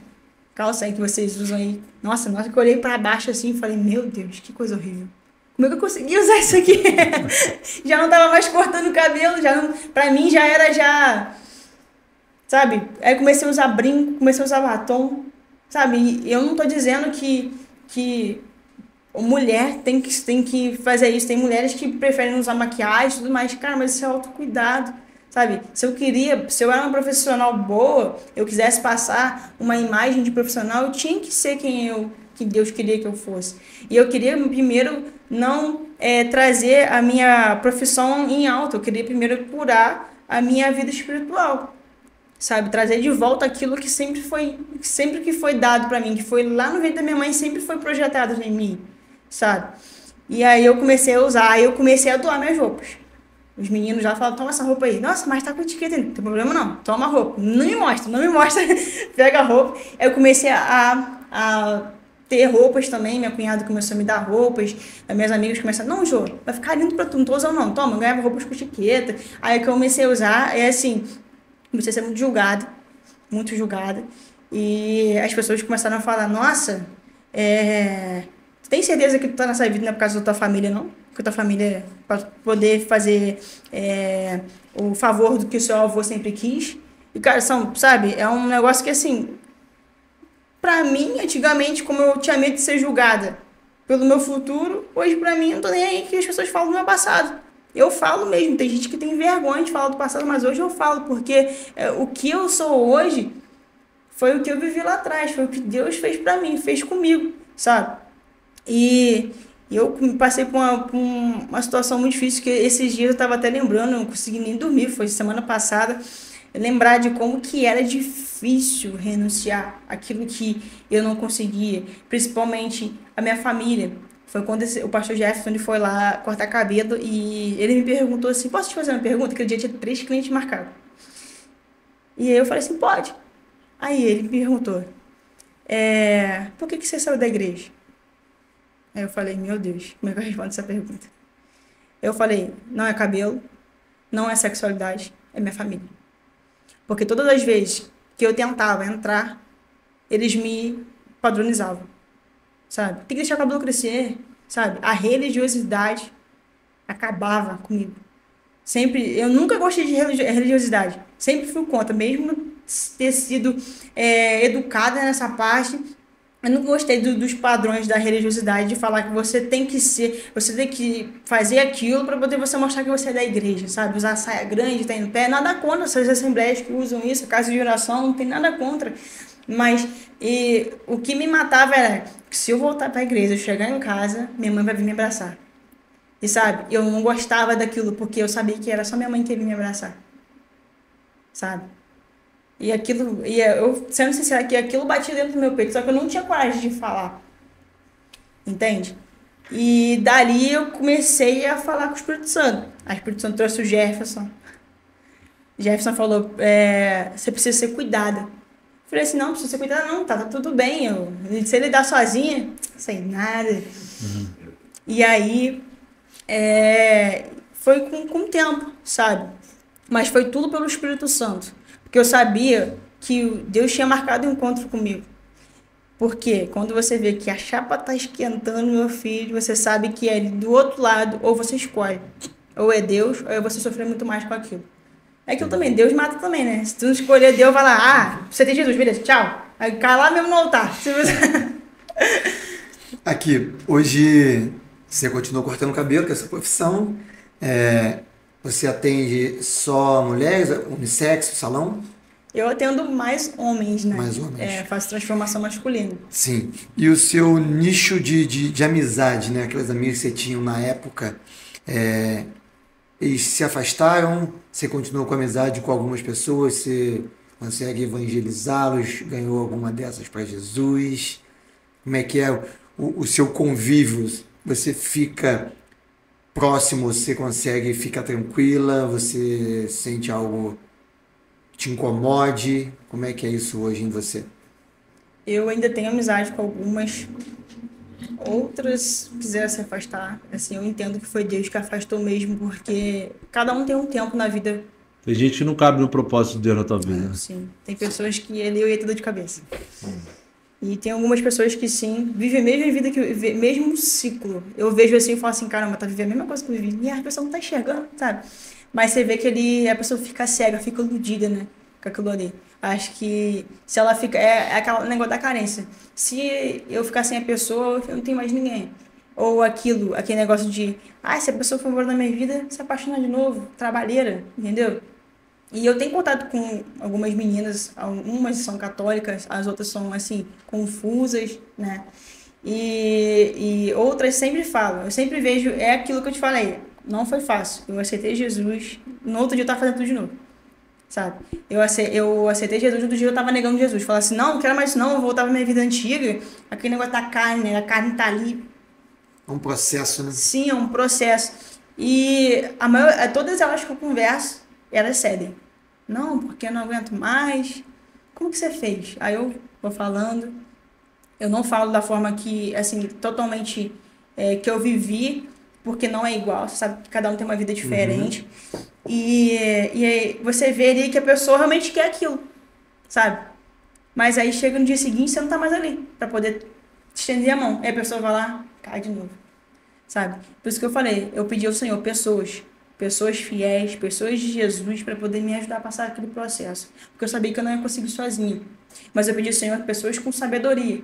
calça aí que vocês usam aí, nossa, que eu olhei pra baixo assim e falei, meu Deus, que coisa horrível. Como é que eu consegui usar isso aqui? Já não tava mais cortando o cabelo, já não... Pra mim já era, sabe? Aí comecei a usar brinco, comecei a usar batom, sabe? E eu não tô dizendo que mulher tem que fazer isso. Tem mulheres que preferem usar maquiagem e tudo mais. Cara, mas isso é autocuidado, sabe? Se eu era uma profissional boa, eu quisesse passar uma imagem de profissional, eu tinha que ser que Deus queria que eu fosse. E eu queria primeiro não trazer a minha profissão em alta. Eu queria primeiro curar a minha vida espiritual. Sabe, trazer de volta aquilo que sempre que foi dado pra mim, que foi lá no ventre da minha mãe, sempre foi projetado em mim, sabe? E aí eu comecei a usar, aí eu comecei a doar minhas roupas. Os meninos já falavam, toma essa roupa aí. Nossa, mas tá com etiqueta, não tem problema não, toma a roupa. Não me mostra, pega a roupa. Aí eu comecei a ter roupas também, minha cunhada começou a me dar roupas, as minhas amigas começaram, não, Jô, vai ficar lindo pra tu, não tô usando não, toma, eu ganhava roupas com etiqueta. Aí que eu comecei a usar, assim... Comecei a ser muito julgada. E as pessoas começaram a falar, nossa, tu tem certeza que tu tá nessa vida não é por causa da tua família, não? Porque tua família, para poder fazer o favor do que o seu avô sempre quis. E, cara, sabe, é um negócio que, assim, pra mim, antigamente, como eu tinha medo de ser julgada pelo meu futuro, hoje pra mim, eu não tô nem aí que as pessoas falam do meu passado. Eu falo mesmo, tem gente que tem vergonha de falar do passado, mas hoje eu falo, porque o que eu sou hoje foi o que eu vivi lá atrás, foi o que Deus fez pra mim, fez comigo, sabe? E eu passei por uma situação muito difícil, que esses dias eu tava até lembrando, eu não consegui nem dormir, foi semana passada, lembrar de como que era difícil renunciar àquilo que eu não conseguia, principalmente a minha família. Foi quando o pastor Jefferson foi lá cortar cabelo e ele me perguntou assim, posso te fazer uma pergunta? Aquele dia tinha 3 clientes marcados. E aí eu falei assim, pode. Aí ele me perguntou, por que você saiu da igreja? Aí eu falei, meu Deus, como é que eu respondo essa pergunta? Eu falei, não é cabelo, não é sexualidade, é minha família. Porque todas as vezes que eu tentava entrar, eles me padronizavam, sabe? Tem que deixar o cabelo crescer, sabe? A religiosidade acabava comigo. Sempre, eu nunca gostei de religiosidade. Sempre fui contra, mesmo ter sido educada nessa parte. Eu nunca gostei dos padrões da religiosidade, de falar que você tem que ser, você tem que fazer aquilo para poder você mostrar que você é da igreja, sabe? Usar saia grande, tá em pé, nada contra essas assembleias que usam isso, casa de oração, não tem nada contra. Mas o que me matava era que se eu voltar para a igreja, eu chegar em casa, minha mãe vai vir me abraçar. E sabe, eu não gostava daquilo porque eu sabia que era só minha mãe que ia me abraçar, sabe? E aquilo, eu sendo sincera, que aquilo batia dentro do meu peito, só que eu não tinha coragem de falar, entende? E dali eu comecei a falar com o Espírito Santo. A Espírito Santo trouxe o Jefferson. Jefferson falou, você precisa ser cuidada. Eu falei assim, não precisa ser cuidada não, tá tudo bem. Se ele lidar sozinha, sem nada. E aí, foi com o tempo, sabe? Mas foi tudo pelo Espírito Santo. Porque eu sabia que Deus tinha marcado um encontro comigo. Porque quando você vê que a chapa está esquentando, meu filho, você sabe que é do outro lado, ou você escolhe. Ou é Deus, ou você sofrer muito mais com aquilo. É aquilo também, Deus mata também, né? Se tu não escolher Deus, vai lá, você tem Jesus, beleza, tchau. Aí cai lá mesmo no altar. Aqui, hoje você continua cortando cabelo, que é a sua profissão. Você atende só mulheres, unissex, salão? Eu atendo mais homens, né? Mais homens. Faço transformação masculina. Sim. E o seu nicho de amizade, né? Aquelas amigas que você tinha na época, eles se afastaram? Você continuou com amizade com algumas pessoas? Você consegue evangelizá-los? Ganhou alguma dessas para Jesus? Como é que é o seu convívio? Você fica próximo, você consegue ficar tranquila? Você sente algo que te incomode? Como é que é isso hoje em você? Eu ainda tenho amizade com algumas, outras quiseram se afastar. Assim, eu entendo que foi Deus que afastou mesmo, porque cada um tem um tempo na vida. Tem gente que não cabe no propósito de Deus na tua vida. Sim, tem pessoas que eu ia ter dor de cabeça. E tem algumas pessoas que sim, vivem a mesma vida que eu, mesmo ciclo. Eu vejo assim e falo assim, caramba, tá vivendo a mesma coisa que eu vivi. E a pessoa não tá enxergando, sabe? Mas você vê que a pessoa fica cega, fica iludida, né? Com aquilo ali. Acho que se ela fica. É aquele negócio da carência. Se eu ficar sem a pessoa, eu não tenho mais ninguém. Ou aquele negócio de, se a pessoa for embora da minha vida, se apaixonar de novo, trabalheira, entendeu? E eu tenho contato com algumas meninas, algumas são católicas, as outras são, assim, confusas, né? E outras sempre falam, eu sempre vejo, é aquilo que eu te falei, não foi fácil. Eu aceitei Jesus, no outro dia eu estava fazendo tudo de novo, sabe? Eu aceitei Jesus, no outro dia eu estava negando Jesus. Falava assim, não quero mais isso não, eu voltava à minha vida antiga, aquele negócio da carne, né? A carne tá ali. É um processo, né? Sim, é um processo. E todas elas que eu converso, elas cedem. Não, porque eu não aguento mais. Como que você fez? Aí eu vou falando. Eu não falo da forma que, assim, totalmente que eu vivi, porque não é igual. Você sabe que cada um tem uma vida diferente. E aí você vê ali que a pessoa realmente quer aquilo, sabe? Mas aí chega no dia seguinte, você não tá mais ali pra poder estender a mão. Aí a pessoa vai lá, cai de novo, sabe? Por isso que eu falei, eu pedi ao Senhor pessoas fiéis, pessoas de Jesus, para poder me ajudar a passar aquele processo. Porque eu sabia que eu não ia conseguir sozinho. Mas eu pedi ao Senhor pessoas com sabedoria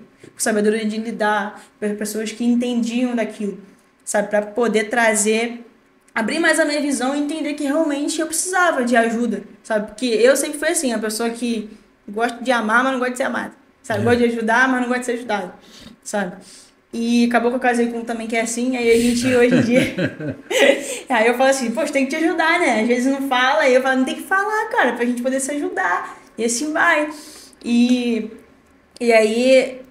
de lidar, pessoas que entendiam daquilo, sabe? Para poder abrir mais a minha visão e entender que realmente eu precisava de ajuda, sabe? Porque eu sempre fui assim, a pessoa que gosta de amar, mas não gosta de ser amada, sabe? Gosta de ajudar, mas não gosta de ser ajudado, sabe? E acabou que eu casei com um também que é assim, aí a gente hoje em dia... Aí eu falo assim, poxa, tem que te ajudar, né? Às vezes não fala, aí eu falo, não tem que falar, cara, pra gente poder se ajudar. E assim vai. E aí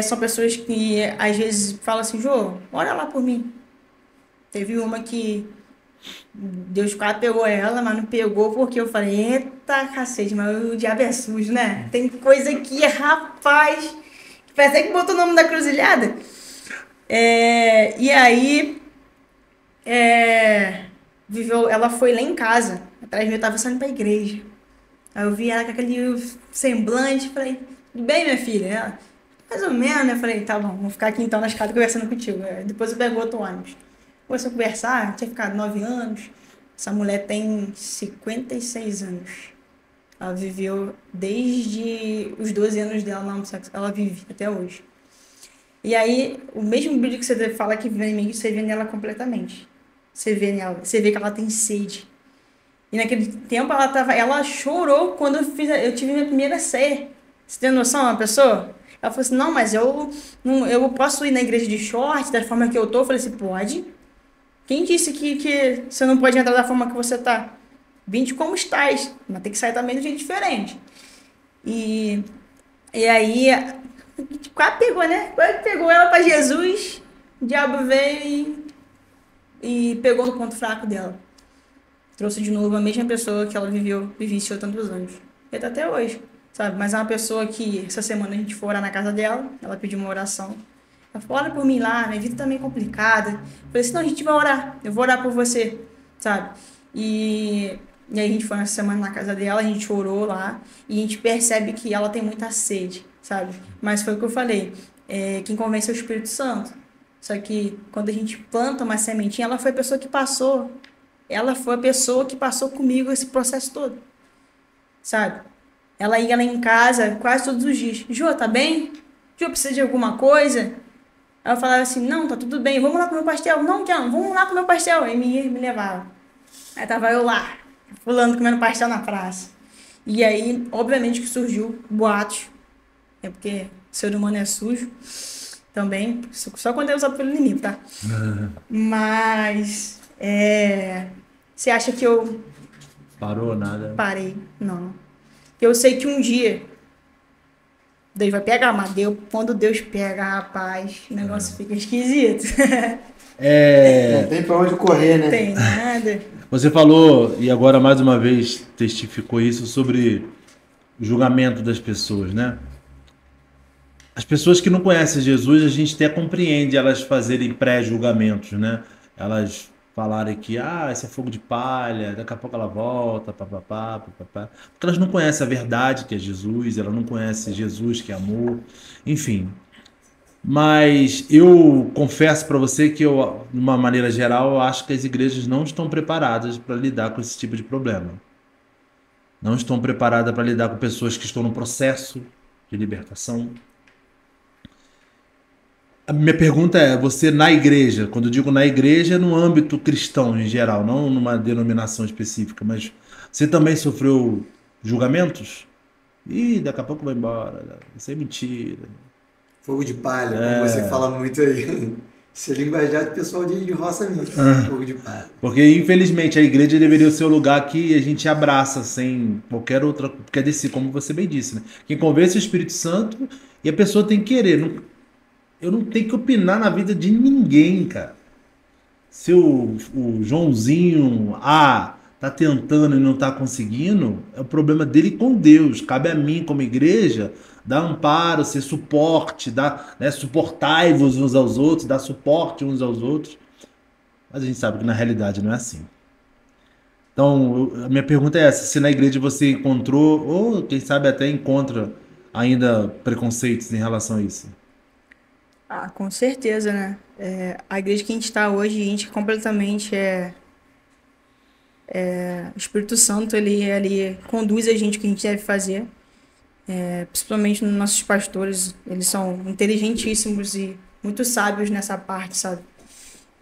são pessoas que às vezes falam assim, Jô, ora lá por mim. Teve uma que Deus quase pegou ela, mas não pegou porque eu falei, eita cacete, mas o diabo é sujo, né? Tem coisa aqui, rapaz, que parece que botou o nome da cruzilhada. E aí, ela foi lá em casa, atrás de mim, eu tava saindo pra igreja. Aí eu vi ela com aquele semblante, falei, tudo bem, minha filha? Ela, mais ou menos, eu falei, tá bom, vou ficar aqui então na escada conversando contigo. Depois eu pego outro ônibus. Começou a conversar, tinha ficado 9 anos. Essa mulher tem 56 anos. Ela viveu desde os 12 anos dela na homossexualidade. Ela vive até hoje. E aí, o mesmo brilho que você fala que vem em mim, você vê nela completamente. Você vê nela, você vê que ela tem sede. E naquele tempo ela chorou quando eu tive minha primeira ceia. Você tem noção, uma pessoa? Ela falou assim, não, mas eu posso ir na igreja de short, da forma que eu tô? Eu falei assim, pode. Quem disse que você não pode entrar da forma que você tá? Vinde como estás, mas tem que sair também de um jeito diferente. E aí, quase pegou, né? Quase pegou ela pra Jesus, o diabo veio e pegou no ponto fraco dela. Trouxe de novo a mesma pessoa que ela vivenciou tantos anos. E tá até hoje, sabe? Mas é uma pessoa que, essa semana a gente foi orar na casa dela, ela pediu uma oração. Ela falou, ora por mim lá, minha vida tá meio complicada. Eu falei assim, não, a gente vai orar, eu vou orar por você, sabe? E aí a gente foi nessa semana na casa dela, a gente orou lá, e a gente percebe que ela tem muita sede, sabe? Mas foi o que eu falei, quem convence é o Espírito Santo. Só que quando a gente planta uma sementinha, ela foi a pessoa que passou. Ela foi a pessoa que passou comigo esse processo todo, sabe? Ela ia lá em casa quase todos os dias. Jô, tá bem? Jô, precisa de alguma coisa? Aí eu falava assim, não, tá tudo bem, vamos lá comer pastel. Não, Tião, vamos lá comer pastel. Aí me levava. Aí tava eu lá, pulando, comendo pastel na praça. E aí, obviamente que surgiu boatos. É porque o ser humano é sujo também. Só quando é usado pelo inimigo, tá? Mas... Você acha que eu Parou nada? parei? Não. Eu sei que um dia Deus vai pegar, mas quando Deus pega, rapaz, o negócio fica esquisito. Não tem pra onde correr, né? Tem nada. Você falou, e agora mais uma vez testificou isso, sobre o julgamento das pessoas, né? As pessoas que não conhecem Jesus, a gente até compreende elas fazerem pré-julgamentos, né? Elas falarem que, esse é fogo de palha, daqui a pouco ela volta, papapá, papapá. Porque elas não conhecem a verdade que é Jesus, elas não conhecem Jesus que é amor, enfim. Mas eu confesso para você que eu, de uma maneira geral, eu acho que as igrejas não estão preparadas para lidar com esse tipo de problema. Não estão preparadas para lidar com pessoas que estão no processo de libertação. A minha pergunta é, você na igreja, quando eu digo na igreja, é no âmbito cristão em geral, não numa denominação específica, mas você também sofreu julgamentos? Ih, daqui a pouco vai embora, isso é mentira. Fogo de palha, como você fala muito aí. Isso é linguajar de pessoal de roça mesmo. Fogo de palha. Porque, infelizmente, a igreja deveria ser o lugar que a gente abraça sem qualquer outra... Porque é desse, como você bem disse, né? Quem convence é o Espírito Santo e a pessoa tem que querer. Eu não tenho que opinar na vida de ninguém, cara. Se o Joãozinho tá tentando e não tá conseguindo, é o problema dele com Deus. Cabe a mim, como igreja, dar amparo, ser suporte, suportai-vos uns aos outros, dar suporte uns aos outros. Mas a gente sabe que na realidade não é assim. Então, a minha pergunta é essa: se na igreja você encontrou, ou quem sabe até encontra ainda preconceitos em relação a isso? Com certeza, né? A igreja que a gente está hoje, a gente completamente o Espírito Santo, ele conduz a gente o que a gente deve fazer. Principalmente nos nossos pastores, eles são inteligentíssimos e muito sábios nessa parte, sabe?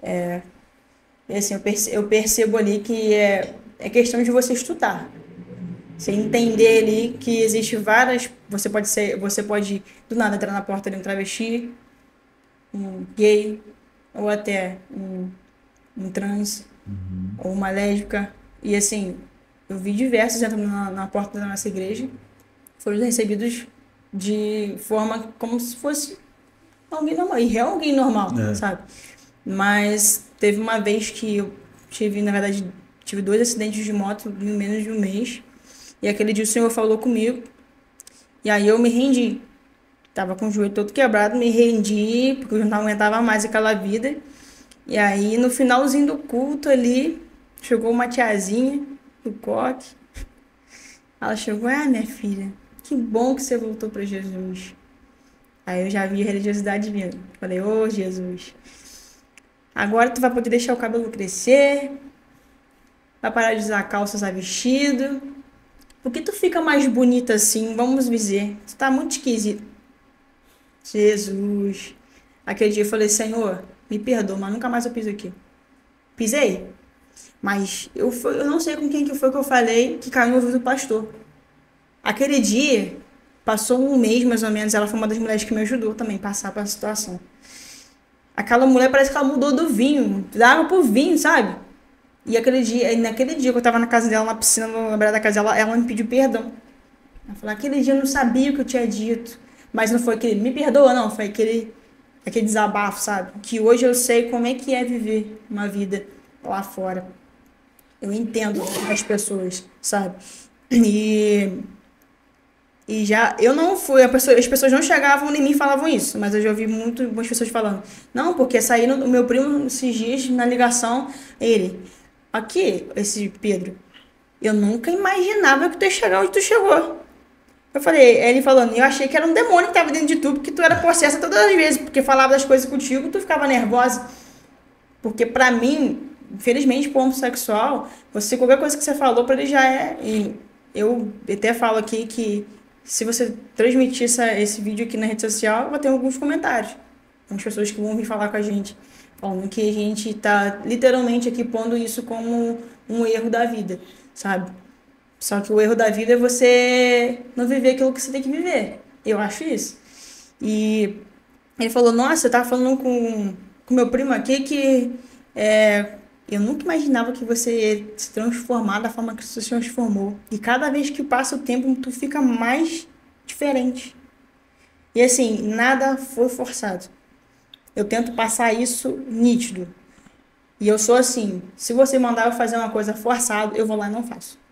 E assim, eu percebo ali que é questão de você estudar. Você entender ali que existe várias... Você pode do nada entrar na porta de um travesti, um gay, ou até um trans, ou uma lésbica. E assim, eu vi diversos entrando na porta da nossa igreja, foram recebidos de forma como se fosse alguém normal, e é alguém normal, sabe? Mas teve uma vez que eu tive 2 acidentes de moto em menos de um mês, e aquele dia o Senhor falou comigo, e aí eu me rendi. Tava com o joelho todo quebrado, me rendi, porque eu não aguentava mais aquela vida. E aí, no finalzinho do culto ali, chegou uma tiazinha do coque. Ela chegou, minha filha, que bom que você voltou para Jesus. Aí eu já vi a religiosidade vindo. Falei, ô Jesus, agora tu vai poder deixar o cabelo crescer, vai parar de usar calça, usar vestido. Por que tu fica mais bonita assim? Vamos dizer, tu tá muito esquisito. Jesus. Aquele dia eu falei, Senhor, me perdoa, mas nunca mais eu piso aqui. Pisei. Mas eu não sei com quem que foi que eu falei que caiu no ouvido do pastor. Aquele dia, passou um mês mais ou menos, ela foi uma das mulheres que me ajudou também a passar pela situação. Aquela mulher parece que ela mudou do vinho, dava pro vinho, sabe? E naquele dia que eu tava na casa dela, na piscina, na beira da casa dela, ela me pediu perdão. Ela falou, aquele dia eu não sabia o que eu tinha dito. Mas não foi aquele, me perdoa, não, foi aquele desabafo, sabe? Que hoje eu sei como é que é viver uma vida lá fora. Eu entendo as pessoas, sabe? E já, eu não fui, as pessoas não chegavam em mim e falavam isso, mas eu já ouvi muitas pessoas falando, não, porque saíram, o meu primo esses dias na ligação, aqui, esse Pedro, eu nunca imaginava que tu ia chegar onde tu chegou. Eu falei, ele falando, eu achei que era um demônio que tava dentro de tu, porque tu era possessa todas as vezes, porque falava das coisas contigo, tu ficava nervosa. Porque pra mim, infelizmente, pro homossexual, qualquer coisa que você falou pra ele já é... E eu até falo aqui que se você transmitir esse vídeo aqui na rede social, vai ter alguns comentários. Algumas pessoas que vão vir falar com a gente, falando que a gente tá literalmente aqui pondo isso como um erro da vida, sabe? Só que o erro da vida é você não viver aquilo que você tem que viver. Eu acho isso. E ele falou, nossa, eu tava falando com meu primo aqui que eu nunca imaginava que você ia se transformar da forma que você se transformou. E cada vez que passa o tempo, tu fica mais diferente. E assim, nada foi forçado. Eu tento passar isso nítido. E eu sou assim, se você mandar eu fazer uma coisa forçada, eu vou lá e não faço.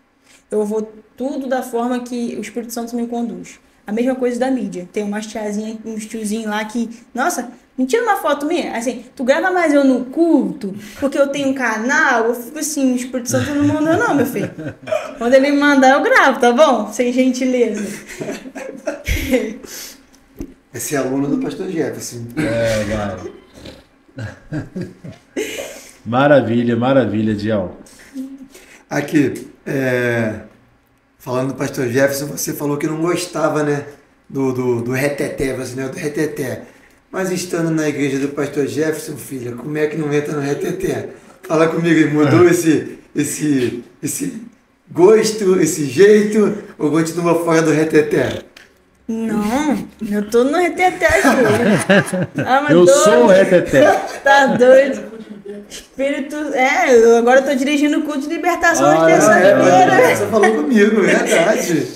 Eu vou tudo da forma que o Espírito Santo me conduz. A mesma coisa da mídia. Tem umas tiazinhas, uns tiozinhos lá que... Nossa, me tira uma foto minha. Assim, tu grava mais eu no culto, porque eu tenho um canal. Eu fico assim, o Espírito Santo não mandou não, meu filho. Quando ele me mandar, eu gravo, tá bom? Sem gentileza. Esse é aluno do pastor Jefferson. Vai. Maravilha, Diel. Aqui, falando do pastor Jefferson, você falou que não gostava, né, do reteté, do reteté. Mas estando na igreja do pastor Jefferson, filha, como é que não entra no reteté? Fala comigo, mudou esse gosto, esse jeito, ou continua fora do reteté? Não, eu tô no reteté aqui. Eu sou o reteté. Tá doido? Espírito. Agora eu tô dirigindo o culto de libertação de terça-feira. Você falou comigo, verdade.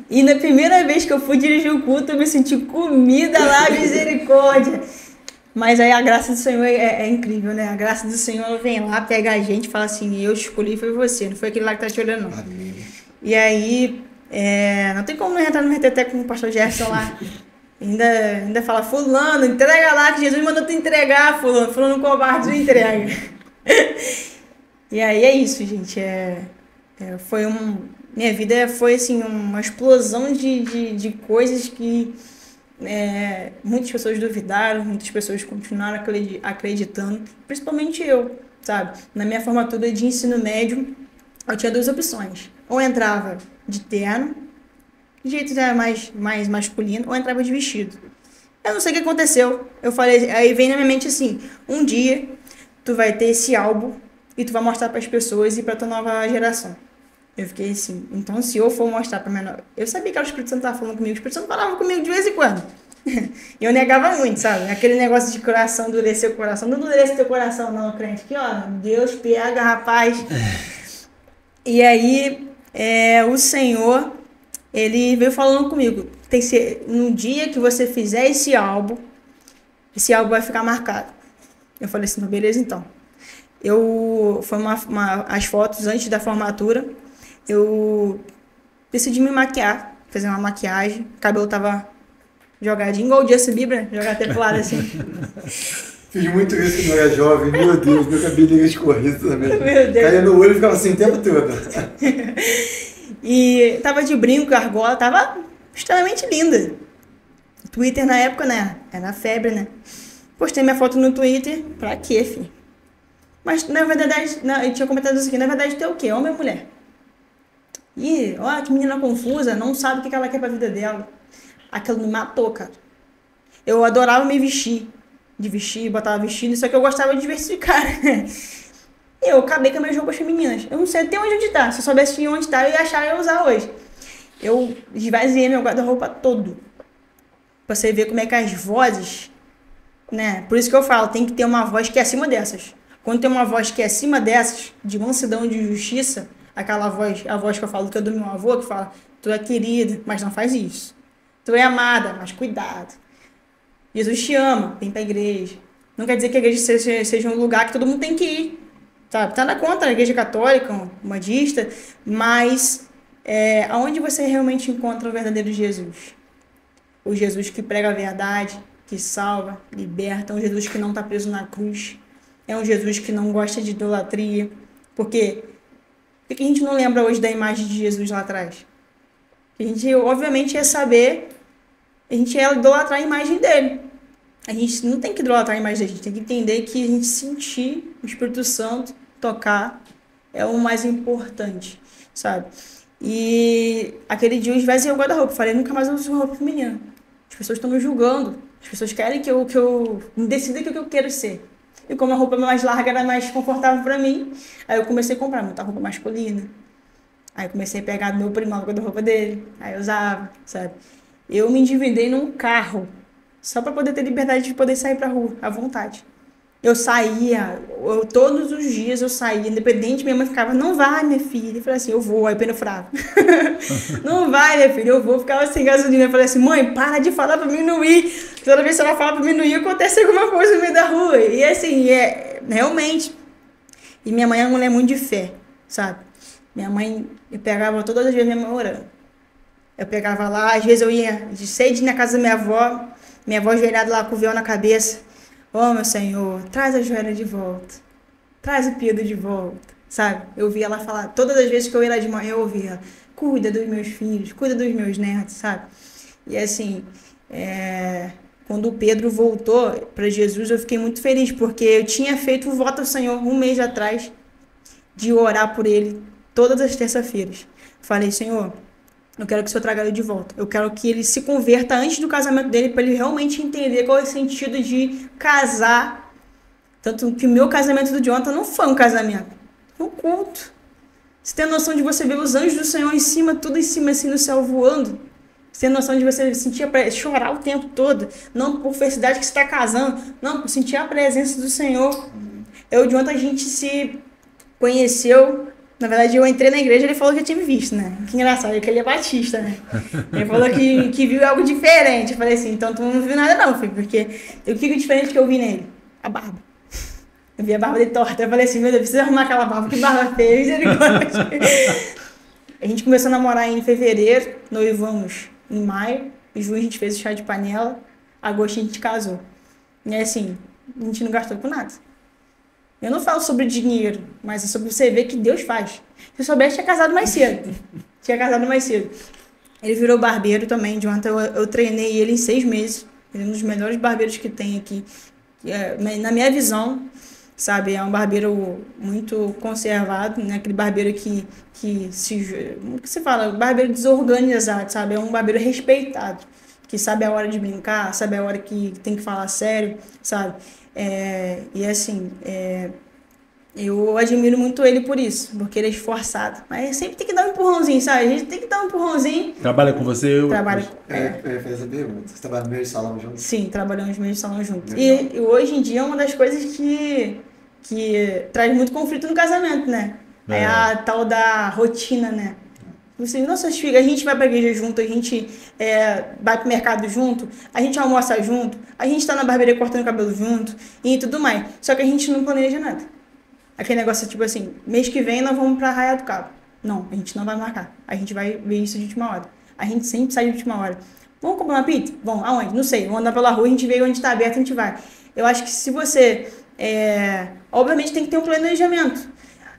E na primeira vez que eu fui dirigir o culto, eu me senti comida lá, misericórdia. Mas aí a graça do Senhor é incrível, né? A graça do Senhor vem lá, pega a gente e fala assim, eu escolhi, foi você, não foi aquele lá que tá te olhando, não. Amém. E aí, não tem como não entrar no reteté com o pastor Jefferson lá. Ainda fala, fulano, entrega lá, que Jesus mandou tu entregar, fulano covarde, não entrega. E aí é isso, gente. Minha vida foi assim, uma explosão de coisas que muitas pessoas duvidaram, muitas pessoas continuaram acreditando, principalmente eu, sabe? Na minha formatura de ensino médio, eu tinha duas opções. Ou entrava de terno, de jeito já mais masculino, ou entrava de vestido. Eu não sei o que aconteceu. Eu falei, aí vem na minha mente assim, um dia tu vai ter esse álbum e tu vai mostrar para as pessoas e para tua nova geração. Eu fiquei assim, então se eu for mostrar para menor, eu sabia que o Espírito Santo estava falando comigo, o Espírito Santo falava comigo de vez em quando. E eu negava muito, sabe? Aquele negócio de coração, endurecer o coração. Não endurece teu coração não, crente. Aqui, ó, Deus pega, rapaz. E aí, o Senhor, ele veio falando comigo, tem que ser, no dia que você fizer esse álbum vai ficar marcado. Eu falei assim, beleza então. Foi as fotos antes da formatura, eu decidi me maquiar, fazer uma maquiagem, o cabelo tava jogadinho, igual o Justin Bieber, jogar até pro lado assim. Fiz muito isso quando eu era jovem, meu Deus, meu cabelo escorria também. Meu Deus. Caía no olho e ficava assim o tempo todo. E tava de brinco, argola, tava extremamente linda. Twitter na época, né? Era febre, né? Postei minha foto no Twitter, pra quê, filho? Mas, na verdade, eu tinha comentado isso aqui, na verdade, tem o quê? Homem ou mulher? Ih, ó, que menina confusa, não sabe o que ela quer pra vida dela. Aquilo me matou, cara. Eu adorava me vestir. De vestir, botava vestido, só que eu gostava de diversificar. E eu acabei com as minhas roupas femininas. Eu não sei até onde tá. Se eu soubesse onde tá, eu ia achar e ia usar hoje. Eu esvaziei meu guarda-roupa todo. Pra você ver como é que as vozes, né? Por isso que eu falo, tem que ter uma voz que é acima dessas. Quando tem uma voz que é acima dessas, de mansidão, de justiça, aquela voz, a voz que eu falo que é do meu avô, que fala, tu é querida, mas não faz isso. Tu é amada, mas cuidado. Jesus te ama, vem pra igreja. Não quer dizer que a igreja seja um lugar que todo mundo tem que ir. Sabe? Tá na conta a igreja católica, umadista, mas aonde você realmente encontra o verdadeiro Jesus? O Jesus que prega a verdade, que salva, liberta, um Jesus que não está preso na cruz. É um Jesus que não gosta de idolatria. Por quê? Por que a gente não lembra hoje da imagem de Jesus lá atrás? A gente, obviamente, ia saber, a gente ia idolatrar a imagem dele. A gente não tem que idolatrar a imagem dele, a gente tem que entender que a gente sentir o Espírito Santo tocar é o mais importante, sabe? E aquele dia eu esvaziei o guarda-roupa, falei, nunca mais eu uso roupa feminina. As pessoas estão me julgando, as pessoas querem que eu decida o que eu quero ser. E como a roupa mais larga era mais confortável pra mim, aí eu comecei a comprar muita roupa masculina. Aí eu comecei a pegar do meu primo a guarda-roupa dele, aí eu usava, sabe? Eu me endividei num carro, só pra poder ter liberdade de poder sair pra rua, à vontade. Eu saía, todos os dias eu saía, independente, minha mãe ficava, não vai, minha filha. Eu falei assim, eu vou, aí o pneu furava. Não vai, minha filha, eu vou, ficava sem gasolina. Eu falei assim, mãe, para de falar pra mim não ir. Toda vez que ela fala pra mim não ir, acontece alguma coisa no meio da rua. E assim, realmente. E minha mãe é uma mulher muito de fé, sabe? Minha mãe, eu pegava todas as vezes minha mãe orando. Eu pegava lá, às vezes eu ia de cedo na casa da minha avó ajoelhada lá com o véu na cabeça. Ô, meu Senhor, traz a joelha de volta. Traz o Pedro de volta, sabe? Eu via ela falar, todas as vezes que eu ia lá de manhã, eu ouvia, cuida dos meus filhos, cuida dos meus netos, sabe? E assim, quando o Pedro voltou para Jesus, eu fiquei muito feliz, porque eu tinha feito o voto ao Senhor um mês atrás, de orar por ele todas as terças-feiras. Falei, Senhor, eu quero que o Senhor traga ele de volta. Eu quero que ele se converta antes do casamento dele, para ele realmente entender qual é o sentido de casar. Tanto que o meu casamento do Jonathan não foi um casamento, foi um culto. Você tem a noção de você ver os anjos do Senhor em cima, tudo em cima, assim, no céu voando? Você tem a noção de você sentir chorar o tempo todo? Não por felicidade que você está casando, não, por sentir a presença do Senhor. Eu e o Jonathan, a gente se conheceu. Na verdade, eu entrei na igreja e ele falou que tinha me visto, né? Que engraçado, porque ele é batista, né? Ele falou que viu algo diferente. Eu falei assim, então tu não viu nada não, filho, porque o que é diferente que eu vi nele? A barba. Eu vi a barba dele torta. Eu falei assim, meu Deus, precisa arrumar aquela barba, que barba feia, misericórdia. A gente começou a namorar em fevereiro, noivamos em maio, em junho a gente fez o chá de panela, agosto a gente casou. E assim, a gente não gastou com nada. Eu não falo sobre dinheiro, mas é sobre você ver que Deus faz. Se eu soubesse, tinha casado mais cedo. Ele virou barbeiro também. De ontem eu treinei ele em 6 meses. Ele é um dos melhores barbeiros que tem aqui. Na minha visão, sabe? É um barbeiro muito conservado, né? Aquele barbeiro que como que se fala? Barbeiro desorganizado, sabe? É um barbeiro respeitado. Que sabe a hora de brincar, sabe a hora que tem que falar sério, sabe? E assim, eu admiro muito ele por isso, porque ele é esforçado. Mas sempre tem que dar um empurrãozinho, sabe? A gente tem que dar um empurrãozinho. Trabalha com você? Trabalho. Eu ia fazer essa pergunta. Você trabalha no meio de salão juntos? Sim, trabalhamos no meio de salão juntos. E hoje em dia é uma das coisas que traz muito conflito no casamento, né? É a tal da rotina, né? Assim, nossas filhas, a gente vai pra igreja junto, a gente vai pro mercado junto, a gente almoça junto, a gente tá na barbearia cortando cabelo junto e tudo mais. Só que a gente não planeja nada. Aquele negócio tipo assim, mês que vem nós vamos pra Arraial do Cabo. Não, a gente não vai marcar. A gente vai ver isso de última hora. A gente sempre sai de última hora. Vamos comprar uma pizza? Vamos, aonde? Não sei, vamos andar pela rua, a gente vê onde tá aberto, a gente vai. Eu acho que se você, obviamente tem que ter um planejamento,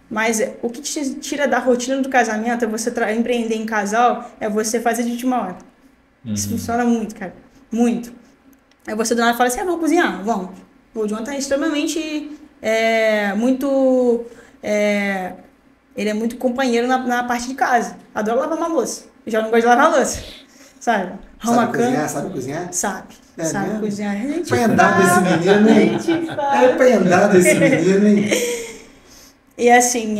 mas o que te tira da rotina do casamento é você empreender em casal, é você fazer de última hora. Isso funciona muito, cara, muito. Aí você do nada fala assim, vamos cozinhar? Vamos. O John tá extremamente, muito, ele é muito companheiro na parte de casa. Adora lavar uma louça. Eu já não gosto de lavar louça, sabe? Sabe cozinhar? Sabe cozinhar? Sabe mesmo? cozinhar. A gente Prendado esse menino, hein? É prendado esse menino, hein? E assim,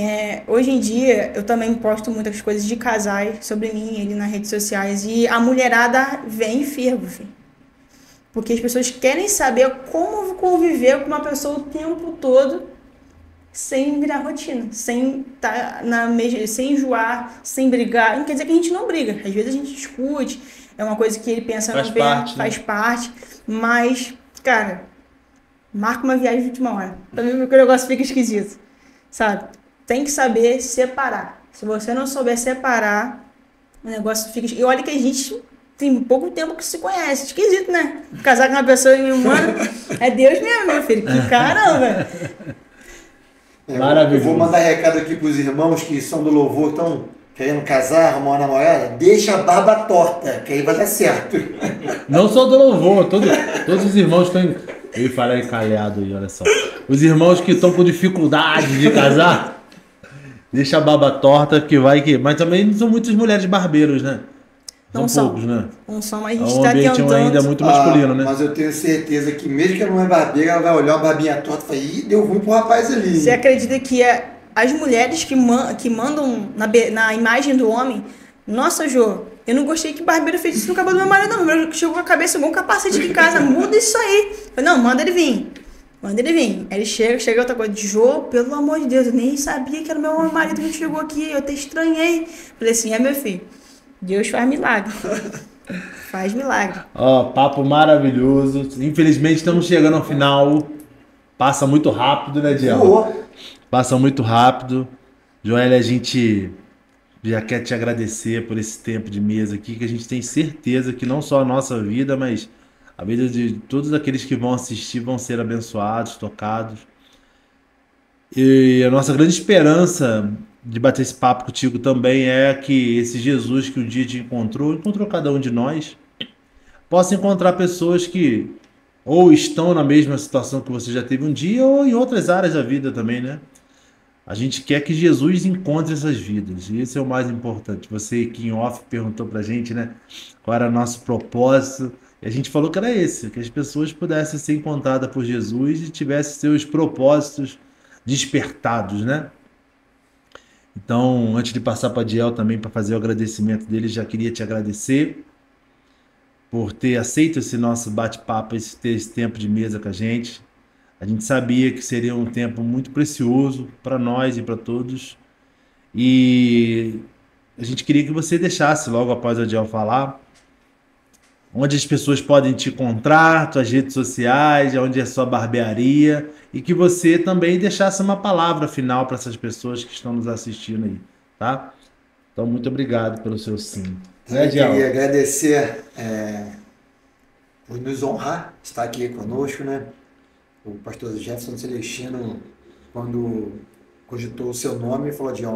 hoje em dia eu também posto muitas coisas de casais sobre mim, ele nas redes sociais, e a mulherada vem fervo, filho. Porque as pessoas querem saber como conviver com uma pessoa o tempo todo sem virar rotina, sem estar sem enjoar, sem brigar. Não quer dizer que a gente não briga, às vezes a gente discute, é uma coisa que ele pensa, Faz não pensa, parte, né? faz parte, mas, cara, marca uma viagem de última hora. Pra mim o negócio fica esquisito, sabe? Tem que saber separar. Se você não souber separar, o negócio fica... E olha que a gente tem pouco tempo que se conhece. Esquisito, né? Casar com uma pessoa em um ano é Deus mesmo, meu filho. Que caramba! Maravilhoso. Eu vou mandar recado aqui pros irmãos que são do louvor, estão querendo casar, arrumar uma namorada. Deixa a barba torta, que aí vai dar certo. Não só do louvor, todos os irmãos que estão... Eu ia falar encalhado aí, olha só. Os irmãos que estão com dificuldade de casar, deixa a barba torta que vai que... Mas também não são muitas mulheres barbeiros, né? Não São poucos, né? Não são, mas a É gente um tá ambiente tentando. ainda muito masculino, né? Mas eu tenho certeza que mesmo que ela não é barbeira, ela vai olhar uma barbinha torta e falar, ih, deu ruim pro rapaz ali. Você acredita que as mulheres que mandam na imagem do homem, nossa, Jô, eu não gostei que barbeiro fez isso no cabelo do meu marido, não. Meu chegou com a cabeça igual um capacete aqui em casa, muda isso aí. Eu falei, não, manda ele vir. Manda ele vir. Aí ele chega outra coisa, Jô, pelo amor de Deus, eu nem sabia que era o meu marido que chegou aqui, eu até estranhei. Falei assim, meu filho, Deus faz milagre. Faz milagre. Ó, papo maravilhoso. Infelizmente estamos chegando ao final. Passa muito rápido, né, Diel? Passa muito rápido. Joélia, a gente já quer te agradecer por esse tempo de mesa aqui, que a gente tem certeza que não só a nossa vida, mas a vida de todos aqueles que vão assistir vão ser abençoados, tocados. E a nossa grande esperança de bater esse papo contigo também é que esse Jesus que um dia te encontrou cada um de nós, possa encontrar pessoas que ou estão na mesma situação que você já teve um dia, ou em outras áreas da vida também, né? A gente quer que Jesus encontre essas vidas, e esse é o mais importante. Você que em off perguntou pra gente, né, qual era o nosso propósito, e a gente falou que era esse, que as pessoas pudessem ser encontradas por Jesus e tivessem seus propósitos despertados, né? Então, antes de passar para Diel também para fazer o agradecimento dele, já queria te agradecer por ter aceito esse nosso bate-papo, ter esse tempo de mesa com a gente. A gente sabia que seria um tempo muito precioso para nós e para todos. E a gente queria que você deixasse, logo após a Diel falar, onde as pessoas podem te encontrar, suas redes sociais, onde é a sua barbearia, e que você também deixasse uma palavra final para essas pessoas que estão nos assistindo aí, tá? Então, muito obrigado pelo seu sim. Eu queria agradecer por nos honrar, estar aqui conosco, né? O pastor Jefferson Celestino, quando cogitou o seu nome, falou de é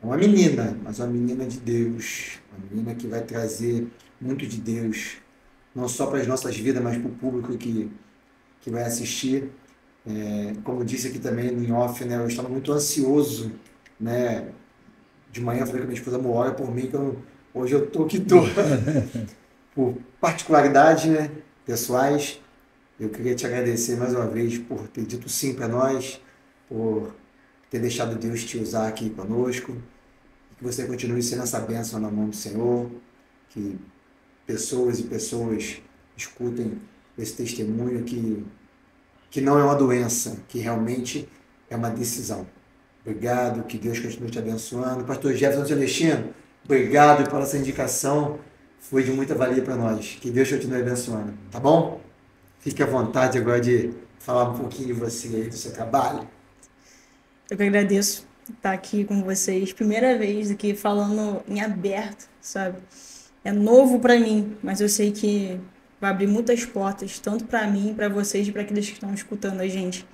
uma menina, mas uma menina de Deus, uma menina que vai trazer muito de Deus, não só para as nossas vidas, mas para o público que vai assistir. Como eu disse aqui também em off, né, eu estava muito ansioso, né? De manhã eu falei com a minha esposa, amor, ora por mim, que hoje eu tô que tô. Por particularidades, né, pessoais, eu queria te agradecer mais uma vez por ter dito sim para nós, por ter deixado Deus te usar aqui conosco, que você continue sendo essa bênção na mão do Senhor, que pessoas e pessoas escutem esse testemunho que não é uma doença, que realmente é uma decisão. Obrigado, que Deus continue te abençoando. Pastor Jefferson Celestino, obrigado pela essa indicação, foi de muita valia para nós. Que Deus continue abençoando, tá bom? Fique à vontade agora de falar um pouquinho de você aí, do seu trabalho. Eu que agradeço estar aqui com vocês, primeira vez aqui falando em aberto, sabe? é novo para mim, mas eu sei que vai abrir muitas portas, tanto para mim, para vocês e para aqueles que estão escutando a gente.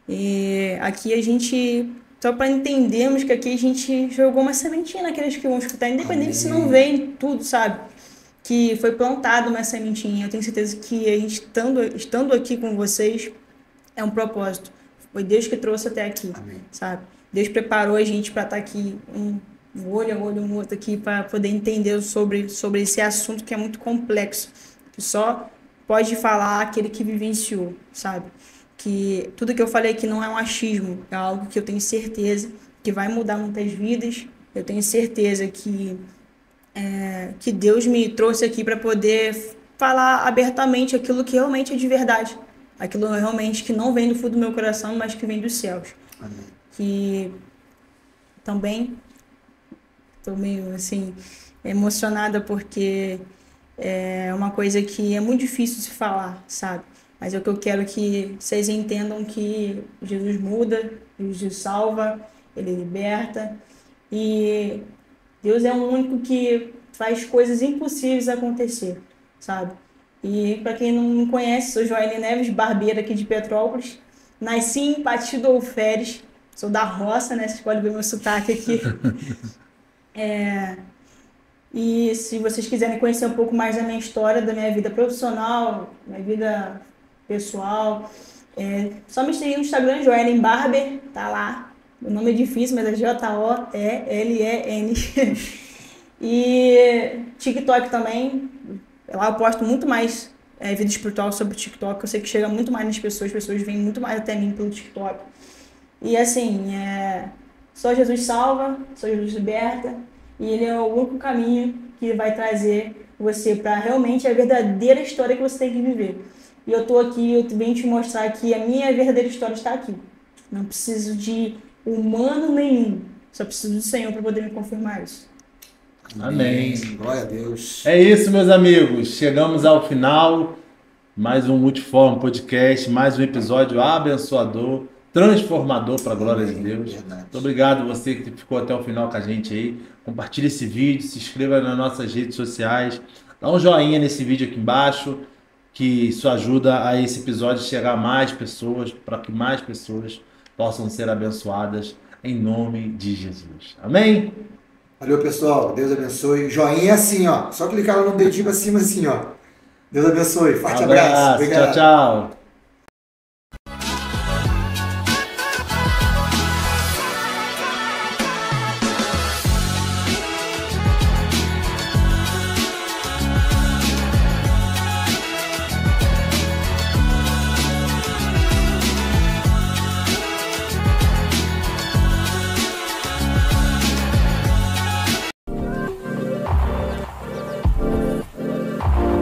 E aqui a gente, só para entendermos que aqui a gente jogou uma sementinha naqueles que vão escutar, independente se não vem tudo, sabe? Que foi plantada uma sementinha. Eu tenho certeza que a gente estando aqui com vocês é um propósito. Foi Deus que trouxe até aqui, sabe? Deus preparou a gente para estar aqui, um olho a olho, um outro aqui, para poder entender sobre esse assunto que é muito complexo, que só pode falar aquele que vivenciou, sabe? Que tudo que eu falei aqui não é um achismo, é algo que eu tenho certeza que vai mudar muitas vidas. Eu tenho certeza que Deus me trouxe aqui para poder falar abertamente aquilo que realmente é de verdade, aquilo realmente que não vem do fundo do meu coração, mas que vem dos céus. Amém. Que também estou meio assim emocionada porque é uma coisa que é muito difícil de se falar, sabe? Mas é o que eu quero que vocês entendam, que Jesus muda, Jesus salva, Ele liberta. E Deus é o único que faz coisas impossíveis acontecer, sabe? E para quem não me conhece, sou Joelle Neves, barbeira aqui de Petrópolis. Nasci em Pati do Alferes, sou da roça, né? Vocês podem ver meu sotaque aqui. E se vocês quiserem conhecer um pouco mais da minha história, da minha vida profissional, minha vida pessoal, só me seguir no Instagram, Joellen Barber, tá lá. O nome é difícil, mas é J-O-E-L-E-N. E TikTok também. Lá eu posto muito mais vida espiritual sobre o TikTok. Eu sei que chega muito mais nas pessoas, as pessoas vêm muito mais até mim pelo TikTok. E assim, só Jesus salva, só Jesus liberta. E Ele é o único caminho que vai trazer você para realmente a verdadeira história que você tem que viver. E eu tô aqui, eu venho te mostrar que a minha verdadeira história está aqui. Não preciso de humano nenhum. Só preciso do Senhor para poder me confirmar isso. Amém. Glória a Deus. É isso, meus amigos. Chegamos ao final. Mais um Multiforme Podcast, mais um episódio abençoador, transformador para a glória de Deus. Verdade. Muito obrigado você que ficou até o final com a gente aí. Compartilhe esse vídeo, se inscreva nas nossas redes sociais. Dá um joinha nesse vídeo aqui embaixo, que isso ajuda a esse episódio chegar a mais pessoas, para que mais pessoas possam ser abençoadas em nome de Jesus. Amém? Valeu, pessoal. Deus abençoe. Joinha assim, ó. Só clicar no dedinho pra cima assim, ó. Deus abençoe. Forte abraço. Obrigado. Tchau, tchau.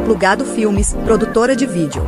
Plugado Filmes, produtora de vídeo.